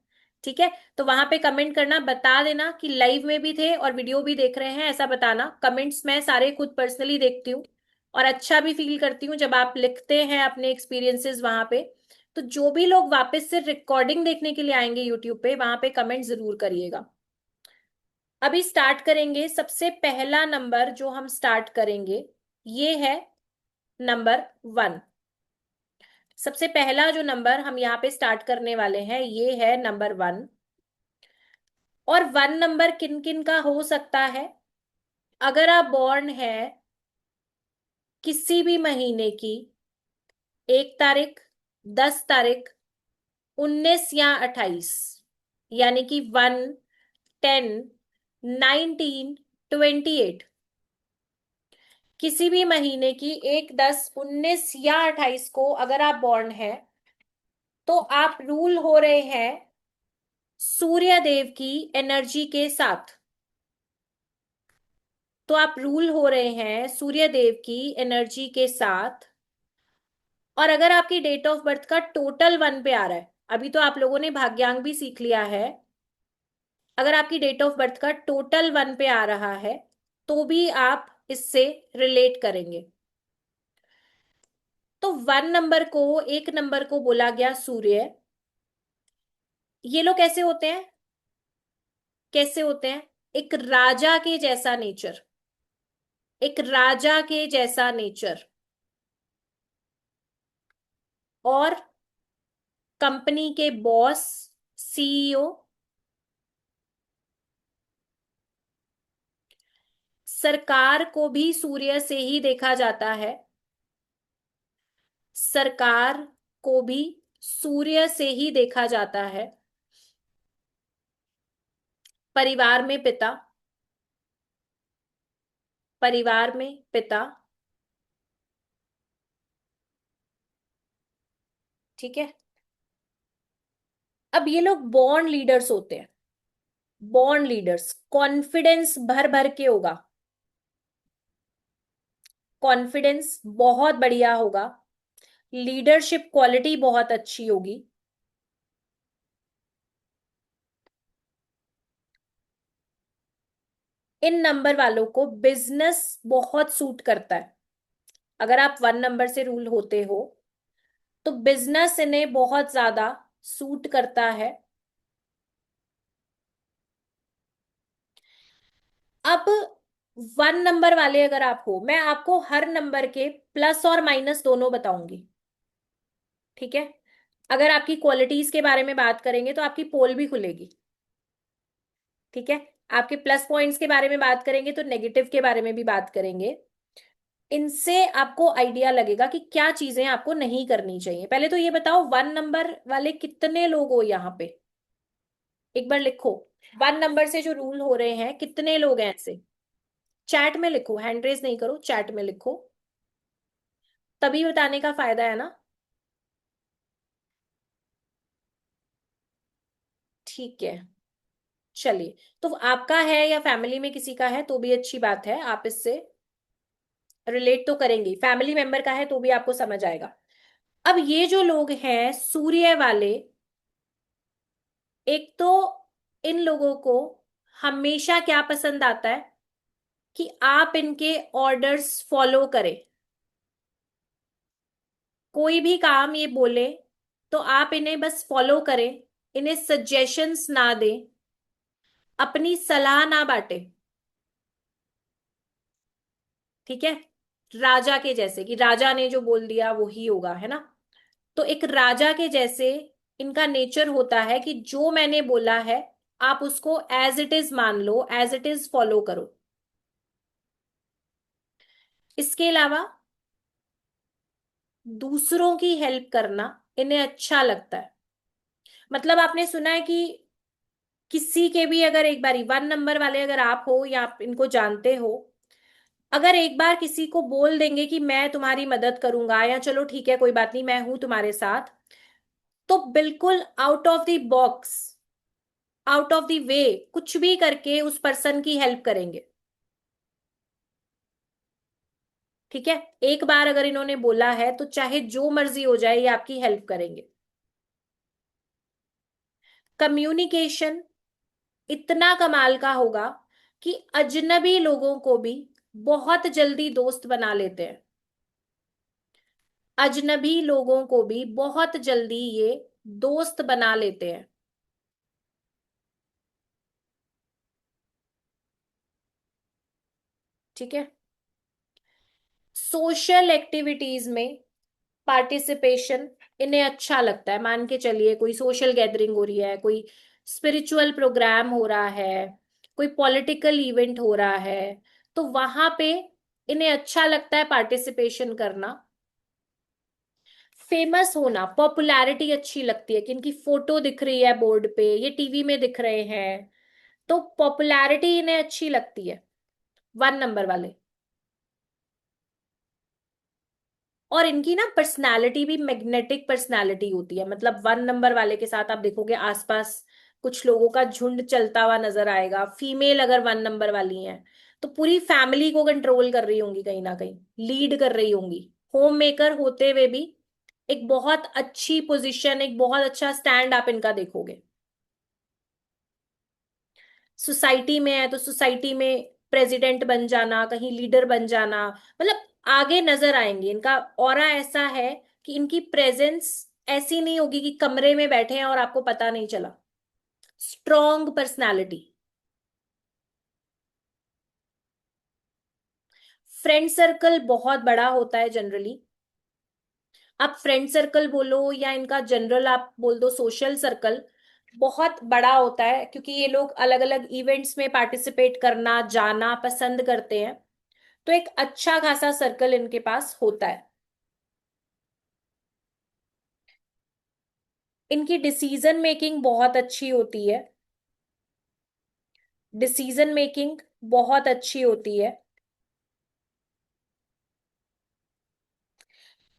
ठीक है? तो वहां पे कमेंट करना, बता देना कि लाइव में भी थे और वीडियो भी देख रहे हैं, ऐसा बताना। कमेंट्स मैं सारे खुद पर्सनली देखती हूँ, और अच्छा भी फील करती हूँ जब आप लिखते हैं अपने एक्सपीरियंसेस वहां पे। तो जो भी लोग वापस से रिकॉर्डिंग देखने के लिए आएंगे यूट्यूब पे, वहां पे कमेंट जरूर करिएगा। अभी स्टार्ट करेंगे। सबसे पहला नंबर जो हम स्टार्ट करेंगे ये है नंबर 1। सबसे पहला जो नंबर हम यहाँ पे स्टार्ट करने वाले हैं ये है नंबर 1। और 1 नंबर किन किन का हो सकता है? अगर आप बॉर्न है किसी भी महीने की 1 तारीख, 10 तारीख, 19 या 28, यानी कि 1, 10, 19, 28, किसी भी महीने की 1, 10, 19 या 28 को अगर आप बॉर्न है, तो आप रूल हो रहे हैं सूर्य देव की एनर्जी के साथ। तो आप रूल हो रहे हैं सूर्य देव की एनर्जी के साथ। और अगर आपकी डेट ऑफ बर्थ का टोटल 1 पे आ रहा है, अभी तो आप लोगों ने भाग्यांक भी सीख लिया है, अगर आपकी डेट ऑफ बर्थ का टोटल 1 पे आ रहा है, तो भी आप इससे रिलेट करेंगे। तो 1 नंबर को, 1 नंबर को बोला गया सूर्य। ये लोग कैसे होते हैं, कैसे होते हैं? एक राजा के जैसा नेचर, एक राजा के जैसा नेचर, और कंपनी के बॉस, सीईओ। सरकार को भी सूर्य से ही देखा जाता है, सरकार को भी सूर्य से ही देखा जाता है। परिवार में पिता, परिवार में पिता, ठीक है। अब ये लोग बॉर्न लीडर्स होते हैं, बॉर्न लीडर्स, कॉन्फिडेंस भर भर के होगा, कॉन्फिडेंस बहुत बढ़िया होगा, लीडरशिप क्वालिटी बहुत अच्छी होगी। इन नंबर वालों को बिजनेस बहुत सूट करता है। अगर आप 1 नंबर से रूल होते हो, तो बिजनेस इन्हें बहुत ज्यादा सूट करता है। अब 1 नंबर वाले अगर आप हो, मैं आपको हर नंबर के प्लस और माइनस दोनों बताऊंगी, ठीक है। अगर आपकी क्वालिटीज के बारे में बात करेंगे तो आपकी पोल भी खुलेगी, ठीक है। आपके प्लस पॉइंट्स के बारे में बात करेंगे तो नेगेटिव के बारे में भी बात करेंगे। इनसे आपको आइडिया लगेगा कि क्या चीजें आपको नहीं करनी चाहिए। पहले तो ये बताओ, 1 नंबर वाले कितने लोग हो यहाँ पे, एक बार लिखो। 1 नंबर से जो रूल हो रहे हैं, कितने लोग हैं ऐसे? चैट में लिखो, हैंड रेज नहीं करो, चैट में लिखो, तभी बताने का फायदा है ना। ठीक है, चलिए। तो आपका है या फैमिली में किसी का है तो भी अच्छी बात है, आप इससे रिलेट तो करेंगे, फैमिली मेंबर का है तो भी आपको समझ आएगा। अब ये जो लोग हैं सूर्य वाले, एक तो इन लोगों को हमेशा क्या पसंद आता है कि आप इनके ऑर्डर्स फॉलो करें। कोई भी काम ये बोले तो आप इन्हें बस फॉलो करें, इन्हें सजेशंस ना दें, अपनी सलाह ना बांटे, ठीक है। राजा के जैसे, कि राजा ने जो बोल दिया वो ही होगा, है ना। तो एक राजा के जैसे इनका नेचर होता है कि जो मैंने बोला है आप उसको एज इट इज मान लो, एज इट इज फॉलो करो। इसके अलावा दूसरों की हेल्प करना इन्हें अच्छा लगता है। मतलब आपने सुना है कि किसी के भी, अगर एक बारी 1 नंबर वाले अगर आप हो या आप इनको जानते हो, अगर एक बार किसी को बोल देंगे कि मैं तुम्हारी मदद करूंगा, या चलो ठीक है कोई बात नहीं मैं हूं तुम्हारे साथ, तो बिल्कुल out of the box, out of the way कुछ भी करके उस पर्सन की हेल्प करेंगे, ठीक है। एक बार अगर इन्होंने बोला है तो चाहे जो मर्जी हो जाए ये आपकी हेल्प करेंगे। कम्युनिकेशन इतना कमाल का होगा कि अजनबी लोगों को भी बहुत जल्दी दोस्त बना लेते हैं, अजनबी लोगों को भी बहुत जल्दी ये दोस्त बना लेते हैं, ठीक है। सोशल एक्टिविटीज में पार्टिसिपेशन इन्हें अच्छा लगता है। मान के चलिए कोई सोशल गैदरिंग हो रही है, कोई स्पिरिचुअल प्रोग्राम हो रहा है, कोई पॉलिटिकल इवेंट हो रहा है, तो वहां पे इन्हें अच्छा लगता है पार्टिसिपेशन करना। फेमस होना, पॉपुलैरिटी अच्छी लगती है कि इनकी फोटो दिख रही है बोर्ड पे, ये टीवी में दिख रहे हैं, तो पॉपुलैरिटी इन्हें अच्छी लगती है, 1 नंबर वाले। और इनकी ना पर्सनालिटी भी मैग्नेटिक पर्सनालिटी होती है, मतलब 1 नंबर वाले के साथ आप देखोगे आसपास कुछ लोगों का झुंड चलता हुआ नजर आएगा। फीमेल अगर 1 नंबर वाली हैं तो पूरी फैमिली को कंट्रोल कर रही होंगी, कहीं ना कहीं लीड कर रही होंगी, होम मेकर होते हुए भी एक बहुत अच्छी पोजीशन, एक बहुत अच्छा स्टैंड आप इनका देखोगे। सोसाइटी में है तो सोसाइटी में प्रेसिडेंट बन जाना, कहीं लीडर बन जाना, मतलब आगे नजर आएंगे। इनका ऑरा ऐसा है कि इनकी प्रेजेंस ऐसी नहीं होगी कि कमरे में बैठे हैं और आपको पता नहीं चला। Strong personality. फ्रेंड सर्कल बहुत बड़ा होता है जनरली। आप फ्रेंड सर्कल बोलो या इनका जनरल आप बोल दो सोशल सर्कल, बहुत बड़ा होता है क्योंकि ये लोग अलग अलग इवेंट्स में पार्टिसिपेट करना जाना पसंद करते हैं। तो एक अच्छा खासा सर्कल इनके पास होता है। इनकी डिसीजन मेकिंग बहुत अच्छी होती है। डिसीजन मेकिंग बहुत अच्छी होती है।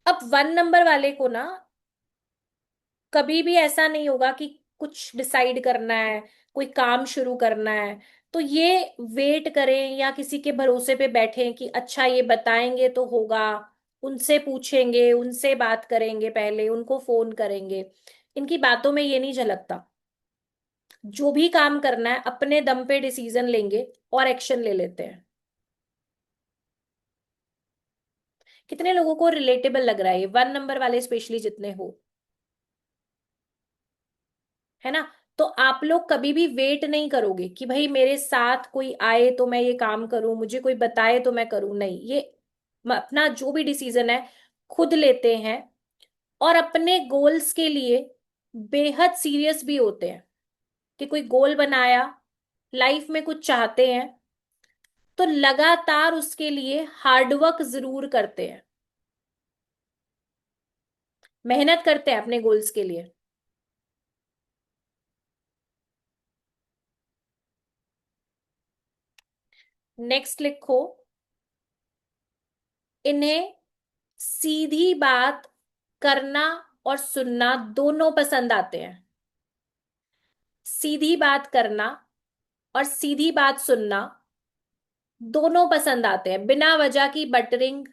अब 1 नंबर वाले को ना कभी भी ऐसा नहीं होगा कि कुछ डिसाइड करना है, कोई काम शुरू करना है तो ये वेट करें या किसी के भरोसे पे बैठें कि अच्छा ये बताएंगे तो होगा। उनसे पूछेंगे, उनसे बात करेंगे, पहले उनको फोन करेंगे। इनकी बातों में ये नहीं झलकता। जो भी काम करना है अपने दम पे डिसीजन लेंगे और एक्शन ले लेते हैं। कितने लोगों को रिलेटेबल लग रहा है ये 1 नंबर वाले स्पेशली जितने हो, है ना? तो आप लोग कभी भी वेट नहीं करोगे कि भाई मेरे साथ कोई आए तो मैं ये काम करूं, मुझे कोई बताए तो मैं करूं, नहीं। ये अपना जो भी डिसीजन है खुद लेते हैं और अपने गोल्स के लिए बेहद सीरियस भी होते हैं कि कोई गोल बनाया, लाइफ में कुछ चाहते हैं तो लगातार उसके लिए हार्डवर्क जरूर करते हैं, मेहनत करते हैं अपने गोल्स के लिए। नेक्स्ट लिखो, इन्हें सीधी बात करना और सुनना दोनों पसंद आते हैं। सीधी बात करना और सीधी बात सुनना दोनों पसंद आते हैं। बिना वजह की बटरिंग,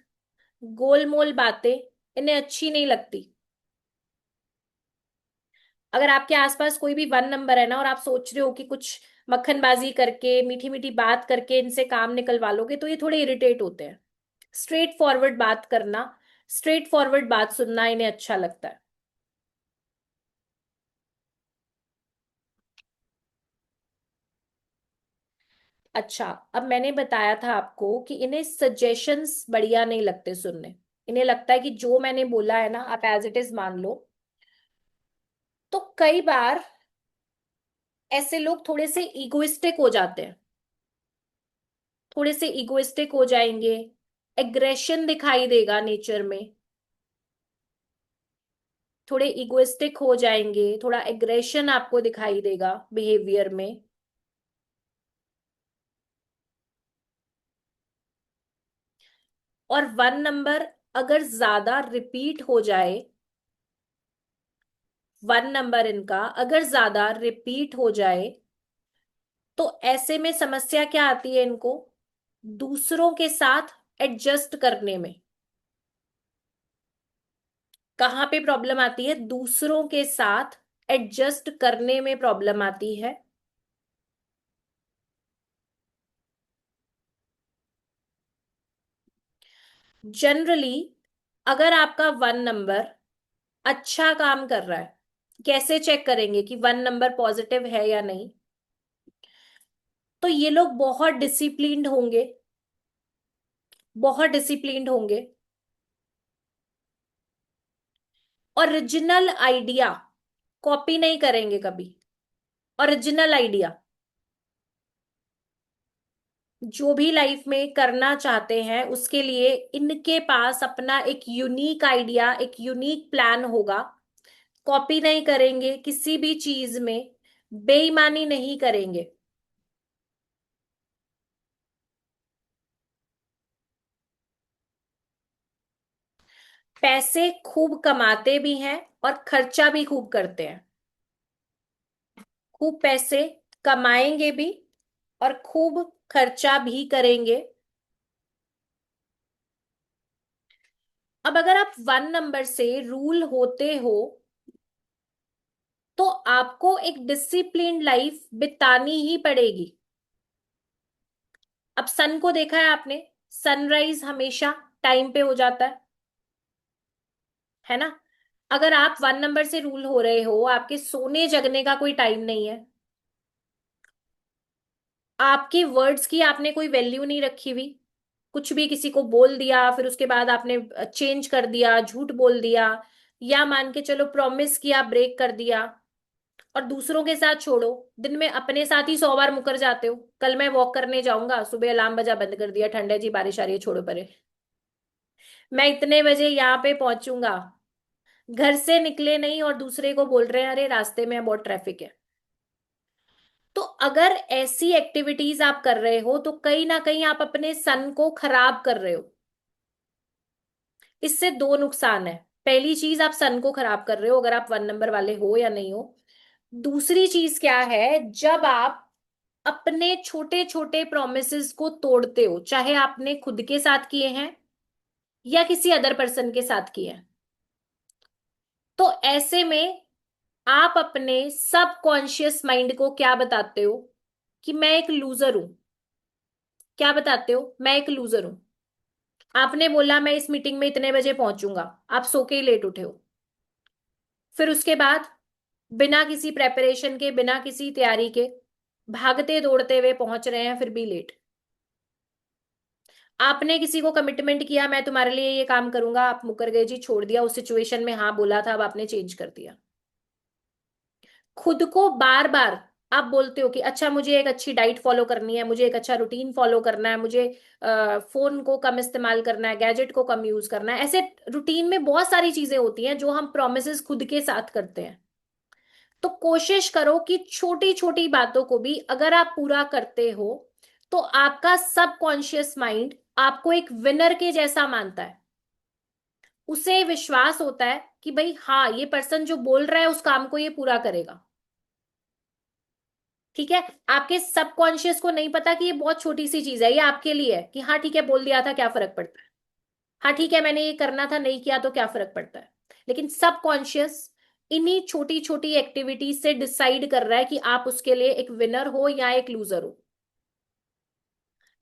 गोलमोल बातें इन्हें अच्छी नहीं लगती। अगर आपके आसपास कोई भी 1 नंबर है ना और आप सोच रहे हो कि कुछ मक्खनबाजी करके मीठी मीठी बात करके इनसे काम निकलवा लोगे तो ये थोड़े इरिटेट होते हैं। स्ट्रेट फॉरवर्ड बात करना, स्ट्रेट फॉरवर्ड बात सुनना इन्हें अच्छा लगता है। अच्छा, अब मैंने बताया था आपको कि इन्हें सजेशंस बढ़िया नहीं लगते सुनने। इन्हें लगता है कि जो मैंने बोला है ना आप एज इट इज मान लो। तो कई बार ऐसे लोग थोड़े से इगोइस्टिक हो जाते हैं, थोड़े से इगोइस्टिक हो जाएंगे। एग्रेशन दिखाई देगा नेचर में, थोड़े इगोइस्टिक हो जाएंगे, थोड़ा एग्रेशन आपको दिखाई देगा बिहेवियर में। और 1 नंबर अगर ज्यादा रिपीट हो जाए, 1 नंबर इनका अगर ज्यादा रिपीट हो जाए तो ऐसे में समस्या क्या आती है इनको? दूसरों के साथ एडजस्ट करने में। कहाँ पे प्रॉब्लम आती है? दूसरों के साथ एडजस्ट करने में प्रॉब्लम आती है। जनरली अगर आपका 1 नंबर अच्छा काम कर रहा है, कैसे चेक करेंगे कि 1 नंबर पॉजिटिव है या नहीं? तो ये लोग बहुत डिसिप्लिन्ड होंगे, बहुत डिसिप्लिन्ड होंगे। ओरिजिनल आइडिया कॉपी नहीं करेंगे कभी। ओरिजिनल आइडिया, जो भी लाइफ में करना चाहते हैं उसके लिए इनके पास अपना एक यूनिक आइडिया, एक यूनिक प्लान होगा। कॉपी नहीं करेंगे किसी भी चीज में, बेईमानी नहीं करेंगे। पैसे खूब कमाते भी हैं और खर्चा भी खूब करते हैं। खूब पैसे कमाएंगे भी और खूब खर्चा भी करेंगे। अब अगर आप 1 नंबर से रूल होते हो तो आपको एक डिसिप्लिन्ड लाइफ बितानी ही पड़ेगी। अब सन को देखा है आपने, सनराइज हमेशा टाइम पे हो जाता है ना। अगर आप 1 नंबर से रूल हो रहे हो, आपके सोने जगने का कोई टाइम नहीं है, आपके वर्ड्स की आपने कोई वैल्यू नहीं रखी हुई, कुछ भी किसी को बोल दिया फिर उसके बाद आपने चेंज कर दिया, झूठ बोल दिया, या मान के चलो प्रॉमिस किया ब्रेक कर दिया, और दूसरों के साथ छोड़ो, दिन में अपने साथ ही 100 बार मुकर जाते हो। कल मैं वॉक करने जाऊंगा, सुबह अलार्म बजा बंद कर दिया, ठंड है जी बारिश आ रही है छोड़ो परे, मैं इतने बजे यहाँ पे पहुंचूंगा, घर से निकले नहीं और दूसरे को बोल रहे हैं अरे रास्ते में बहुत ट्रैफिक है। तो अगर ऐसी एक्टिविटीज आप कर रहे हो तो कहीं ना कहीं आप अपने सन को खराब कर रहे हो। इससे दो नुकसान है। पहली चीज, आप सन को खराब कर रहे हो अगर आप 1 नंबर वाले हो या नहीं हो। दूसरी चीज क्या है, जब आप अपने छोटे छोटे प्रोमिसेस को तोड़ते हो, चाहे आपने खुद के साथ किए हैं या किसी अदर पर्सन के साथ किए हैं, तो ऐसे में आप अपने सबकॉन्शियस माइंड को क्या बताते हो कि मैं एक लूजर हूं। क्या बताते हो, मैं एक लूजर हूं। आपने बोला मैं इस मीटिंग में इतने बजे पहुंचूंगा, आप सो के ही लेट उठे हो। फिर उसके बाद बिना किसी प्रेपरेशन के, बिना किसी तैयारी के, भागते दौड़ते हुए पहुंच रहे हैं फिर भी लेट। आपने किसी को कमिटमेंट किया मैं तुम्हारे लिए ये काम करूंगा, आप मुकर गए जी, छोड़ दिया, उस सिचुएशन में हाँ बोला था अब आपने चेंज कर दिया। खुद को बार बार आप बोलते हो कि अच्छा मुझे एक अच्छी डाइट फॉलो करनी है, मुझे एक अच्छा रूटीन फॉलो करना है, मुझे फोन को कम इस्तेमाल करना है, गैजेट को कम यूज करना है। ऐसे रूटीन में बहुत सारी चीजें होती हैं जो हम प्रोमिसेस खुद के साथ करते हैं। तो कोशिश करो कि छोटी छोटी बातों को भी अगर आप पूरा करते हो तो आपका सबकॉन्शियस माइंड आपको एक विनर के जैसा मानता है। उसे विश्वास होता है कि भाई हाँ ये पर्सन जो बोल रहा है उस काम को ये पूरा करेगा। ठीक है। आपके सबकॉन्शियस को नहीं पता कि ये बहुत छोटी सी चीज है, ये आपके लिए है कि हाँ ठीक है बोल दिया था क्या फर्क पड़ता है, हाँ ठीक है मैंने ये करना था नहीं किया तो क्या फर्क पड़ता है। लेकिन सबकॉन्शियस इन्हीं छोटी छोटी एक्टिविटीज से डिसाइड कर रहा है कि आप उसके लिए एक विनर हो या एक लूजर हो।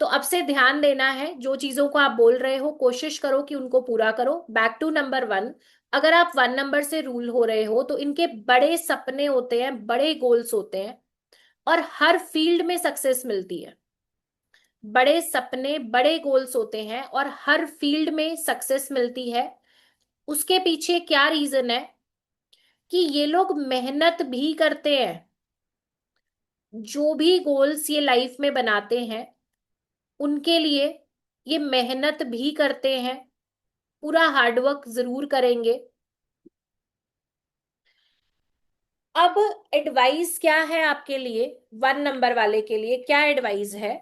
तो अब से ध्यान देना है, जो चीजों को आप बोल रहे हो कोशिश करो कि उनको पूरा करो। बैक टू नंबर 1, अगर आप 1 नंबर से रूल हो रहे हो तो इनके बड़े सपने होते हैं, बड़े गोल्स होते हैं, और हर फील्ड में सक्सेस मिलती है। बड़े सपने बड़े गोल्स होते हैं और हर फील्ड में सक्सेस मिलती है। उसके पीछे क्या रीजन है कि ये लोग मेहनत भी करते हैं। जो भी गोल्स ये लाइफ में बनाते हैं उनके लिए ये मेहनत भी करते हैं, पूरा हार्डवर्क जरूर करेंगे। अब एडवाइस क्या है आपके लिए, 1 नंबर वाले के लिए क्या एडवाइस है।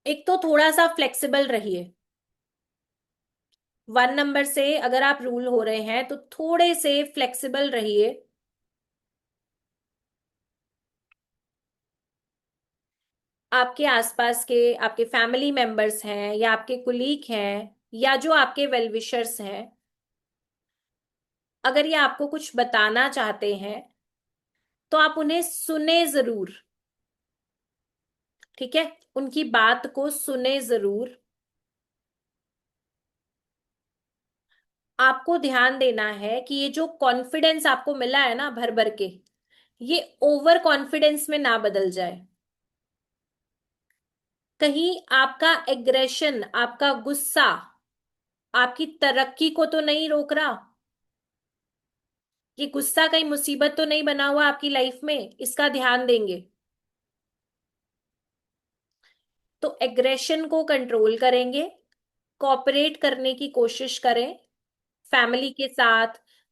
एक तो थोड़ा सा फ्लेक्सिबल रहिए। 1 नंबर से अगर आप रूल हो रहे हैं तो थोड़े से फ्लेक्सिबल रहिए। आपके आसपास के आपके फैमिली मेंबर्स हैं या आपके कुलीग हैं या जो आपके वेल विशर्स हैं, अगर ये आपको कुछ बताना चाहते हैं तो आप उन्हें सुने जरूर। ठीक है, उनकी बात को सुने जरूर। आपको ध्यान देना है कि ये जो कॉन्फिडेंस आपको मिला है ना भर भर के, ये ओवर कॉन्फिडेंस में ना बदल जाए। कहीं आपका एग्रेशन, आपका गुस्सा आपकी तरक्की को तो नहीं रोक रहा। ये गुस्सा कहीं मुसीबत तो नहीं बना हुआ आपकी लाइफ में, इसका ध्यान देंगे। तो एग्रेशन को कंट्रोल करेंगे, कोऑपरेट करने की कोशिश करें फैमिली के साथ,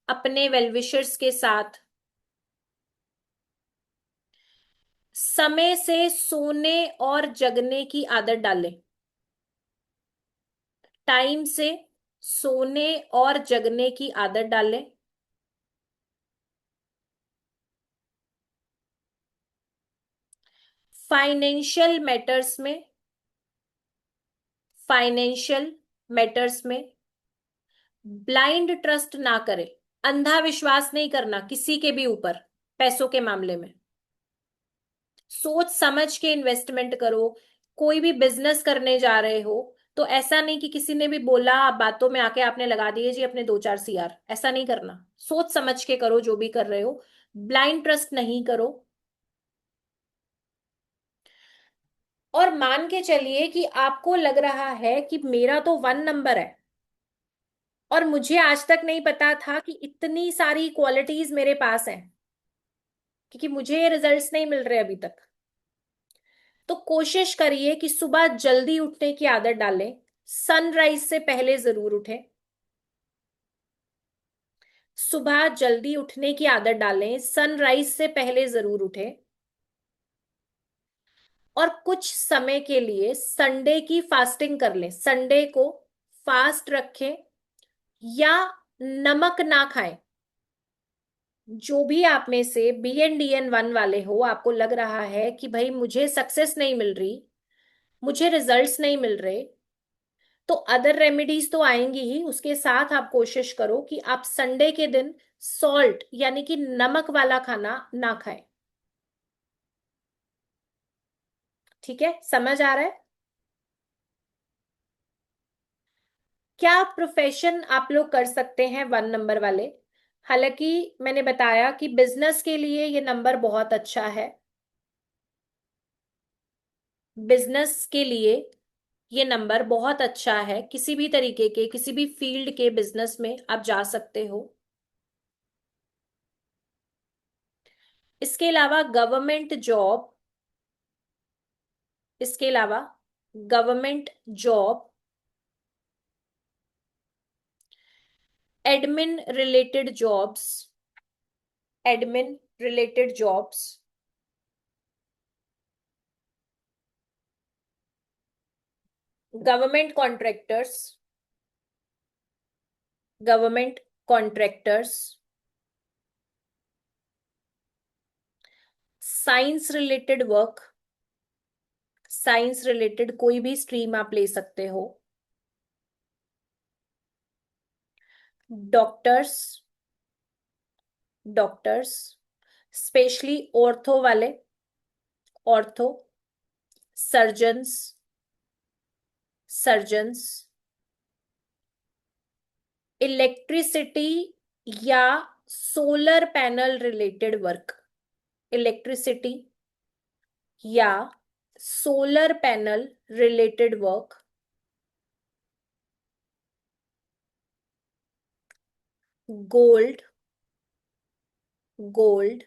अपने वेलविशर्स के साथ। समय से सोने और जगने की आदत डालें। टाइम से सोने और जगने की आदत डालें। फाइनेंशियल मैटर्स में, फाइनेंशियल मैटर्स में ब्लाइंड ट्रस्ट ना करें। अंधा विश्वास नहीं करना किसी के भी ऊपर। पैसों के मामले में सोच समझ के इन्वेस्टमेंट करो। कोई भी बिजनेस करने जा रहे हो तो ऐसा नहीं कि किसी ने भी बोला आप बातों में आके आपने लगा दिए जी अपने 2-4 CR, ऐसा नहीं करना। सोच समझ के करो जो भी कर रहे हो। ब्लाइंड ट्रस्ट नहीं करो। और मान के चलिए कि आपको लग रहा है कि मेरा तो 1 नंबर है और मुझे आज तक नहीं पता था कि इतनी सारी क्वालिटीज मेरे पास हैं, क्योंकि मुझे ये रिजल्ट्स नहीं मिल रहे अभी तक। तो कोशिश करिए कि सुबह जल्दी उठने की आदत डालें। सनराइज से पहले जरूर उठें। सुबह जल्दी उठने की आदत डालें, सनराइज से पहले जरूर उठें। और कुछ समय के लिए संडे की फास्टिंग कर लें। संडे को फास्ट रखें या नमक ना खाएं। जो भी आप में से BNDN 1 वाले हो, आपको लग रहा है कि भाई मुझे सक्सेस नहीं मिल रही, मुझे रिजल्ट्स नहीं मिल रहे, तो अदर रेमेडीज तो आएंगी ही, उसके साथ आप कोशिश करो कि आप संडे के दिन सॉल्ट यानी कि नमक वाला खाना ना खाएं। ठीक है, समझ आ रहा है? क्या प्रोफेशन आप लोग कर सकते हैं 1 नंबर वाले? हालांकि मैंने बताया कि बिजनेस के लिए ये नंबर बहुत अच्छा है। बिजनेस के लिए ये नंबर बहुत अच्छा है। किसी भी तरीके के, किसी भी फील्ड के बिजनेस में आप जा सकते हो। इसके अलावा गवर्नमेंट जॉब, इसके अलावा government job, admin related jobs, admin related jobs, government contractors, government contractors, science related work, science related कोई भी स्ट्रीम आप ले सकते हो। डॉक्टर्स, डॉक्टर्स स्पेशली ऑर्थो वाले, ऑर्थो, सर्जन्स, सर्जन्स, इलेक्ट्रिसिटी या solar panel related work, electricity या solar panel related work, gold, gold,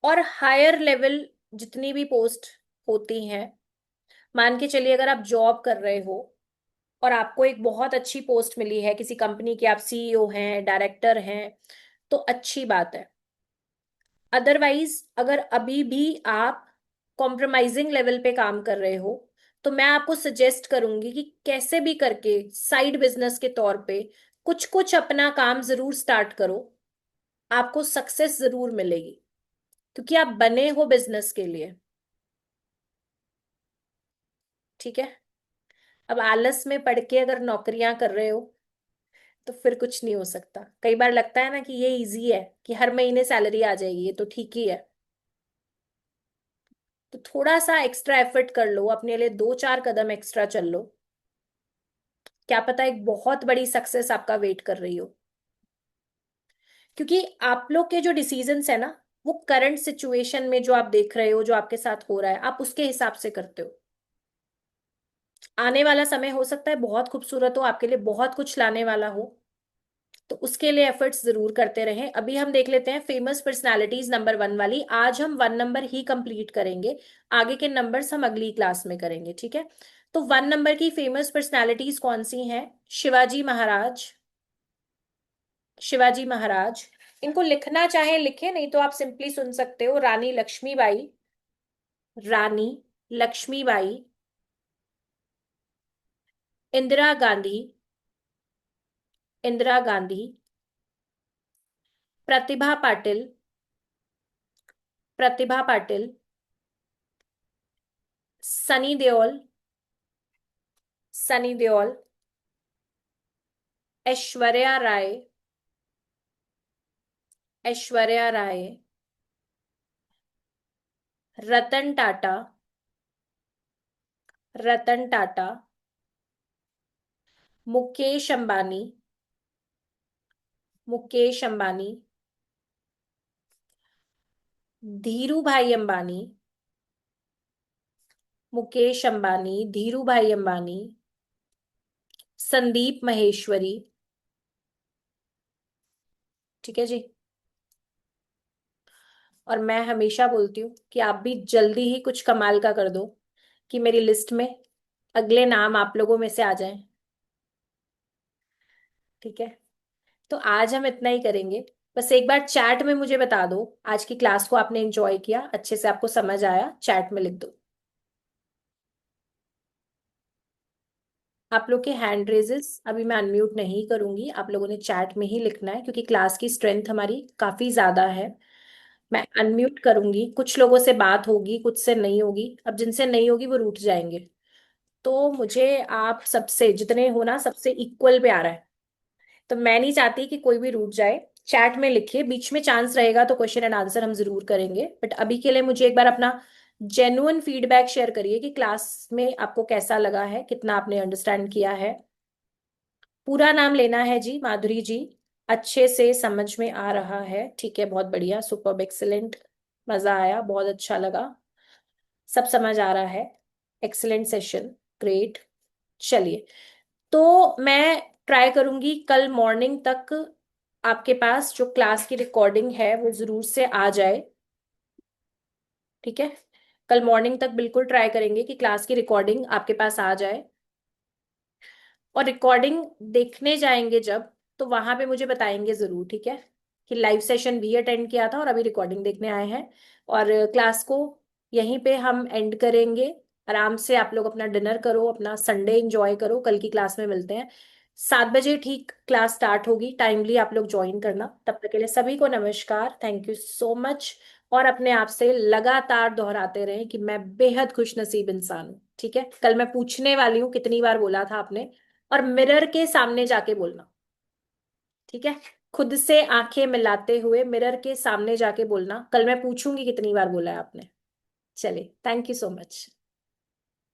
और हायर लेवल जितनी भी पोस्ट होती हैं। मान के चलिए अगर आप जॉब कर रहे हो और आपको एक बहुत अच्छी पोस्ट मिली है किसी कंपनी के, आप CEO हैं, डायरेक्टर हैं, तो अच्छी बात है। अदरवाइज अगर अभी भी आप कॉम्प्रोमाइजिंग लेवल पे काम कर रहे हो तो मैं आपको सजेस्ट करूंगी कि कैसे भी करके साइड बिजनेस के तौर पे कुछ कुछ अपना काम जरूर स्टार्ट करो। आपको सक्सेस जरूर मिलेगी, क्योंकि आप बने हो बिजनेस के लिए। ठीक है। अब आलस में पड़ के अगर नौकरियां कर रहे हो तो फिर कुछ नहीं हो सकता। कई बार लगता है ना कि ये इजी है, कि हर महीने सैलरी आ जाएगी, ये तो ठीक ही है। तो थोड़ा सा एक्स्ट्रा एफर्ट कर लो, अपने लिए 2-4 कदम एक्स्ट्रा चल लो। क्या पता एक बहुत बड़ी सक्सेस आपका वेट कर रही हो। क्योंकि आप लोग के जो डिसीजंस है ना, वो करंट सिचुएशन में जो आप देख रहे हो, जो आपके साथ हो रहा है, आप उसके हिसाब से करते हो। आने वाला समय हो सकता है बहुत खूबसूरत हो, आपके लिए बहुत कुछ लाने वाला हो। तो उसके लिए एफर्ट्स जरूर करते रहें। अभी हम देख लेते हैं फेमस पर्सनालिटीज नंबर 1 वाली। आज हम 1 नंबर ही कंप्लीट करेंगे, आगे के नंबर्स हम अगली क्लास में करेंगे, ठीक है। तो 1 नंबर की फेमस पर्सनालिटीज कौन सी हैं? शिवाजी महाराज, शिवाजी महाराज। इनको लिखना चाहे लिखे, नहीं तो आप सिंपली सुन सकते हो। रानी लक्ष्मीबाई, रानी लक्ष्मीबाई, इंदिरा गांधी, इंदिरा गांधी, प्रतिभा पाटिल, प्रतिभा पाटिल, सनी देओल, सनी देओल, ऐश्वर्या राय, ऐश्वर्या राय, रतन टाटा, रतन टाटा, मुकेश अंबानी, मुकेश अंबानी, धीरू भाई अंबानी, मुकेश अंबानी, धीरू भाई अंबानी, संदीप महेश्वरी। ठीक है जी। और मैं हमेशा बोलती हूँ कि आप भी जल्दी ही कुछ कमाल का कर दो, कि मेरी लिस्ट में अगले नाम आप लोगों में से आ जाएं। ठीक है। तो आज हम इतना ही करेंगे। बस एक बार चैट में मुझे बता दो आज की क्लास को आपने एंजॉय किया, अच्छे से आपको समझ आया, चैट में लिख दो। आप लोग के हैंड रेजेस अभी मैं अनम्यूट नहीं करूंगी, आप लोगों ने चैट में ही लिखना है, क्योंकि क्लास की स्ट्रेंथ हमारी काफी ज्यादा है। मैं अनम्यूट करूंगी, कुछ लोगों से बात होगी, कुछ से नहीं होगी। अब जिनसे नहीं होगी वो रूठ जाएंगे। तो मुझे आप सबसे जितने हो ना, सबसे इक्वल प्यार है। तो मैं नहीं चाहती कि कोई भी रूठ जाए। चैट में लिखिए, बीच में चांस रहेगा तो क्वेश्चन एंड आंसर हम जरूर करेंगे, बट अभी के लिए मुझे एक बार अपना जेन्युइन फीडबैक शेयर करिए कि क्लास में आपको कैसा लगा है, कितना आपने अंडरस्टैंड किया है। पूरा नाम लेना है जी, माधुरी जी। अच्छे से समझ में आ रहा है, ठीक है, बहुत बढ़िया, सुपर एक्सीलेंट। मजा आया, बहुत अच्छा लगा, सब समझ आ रहा है। Excellent session, great. चलिए, तो मैं ट्राई करूंगी कल मॉर्निंग तक आपके पास जो क्लास की रिकॉर्डिंग है वो जरूर से आ जाए। ठीक है। कल मॉर्निंग तक बिल्कुल ट्राई करेंगे कि क्लास की रिकॉर्डिंग आपके पास आ जाए। और रिकॉर्डिंग देखने जाएंगे जब, तो वहां पे मुझे बताएंगे जरूर, ठीक है, कि लाइव सेशन भी अटेंड किया था और अभी रिकॉर्डिंग देखने आए हैं। और क्लास को यहीं पे हम एंड करेंगे। आराम से आप लोग अपना डिनर करो, अपना संडे एंजॉय करो। कल की क्लास में मिलते हैं 7 बजे, ठीक क्लास स्टार्ट होगी, टाइमली आप लोग ज्वाइन करना। तब तक के लिए सभी को नमस्कार, थैंक यू सो मच। और अपने आप से लगातार दोहराते रहें कि मैं बेहद खुश नसीब इंसान हूँ। ठीक है, कल मैं पूछने वाली हूँ कितनी बार बोला था आपने, और मिरर के सामने जाके बोलना। ठीक है, खुद से आंखें मिलाते हुए मिरर के सामने जाके बोलना। कल मैं पूछूंगी कितनी बार बोला है आपने। चलिए, थैंक यू सो मच।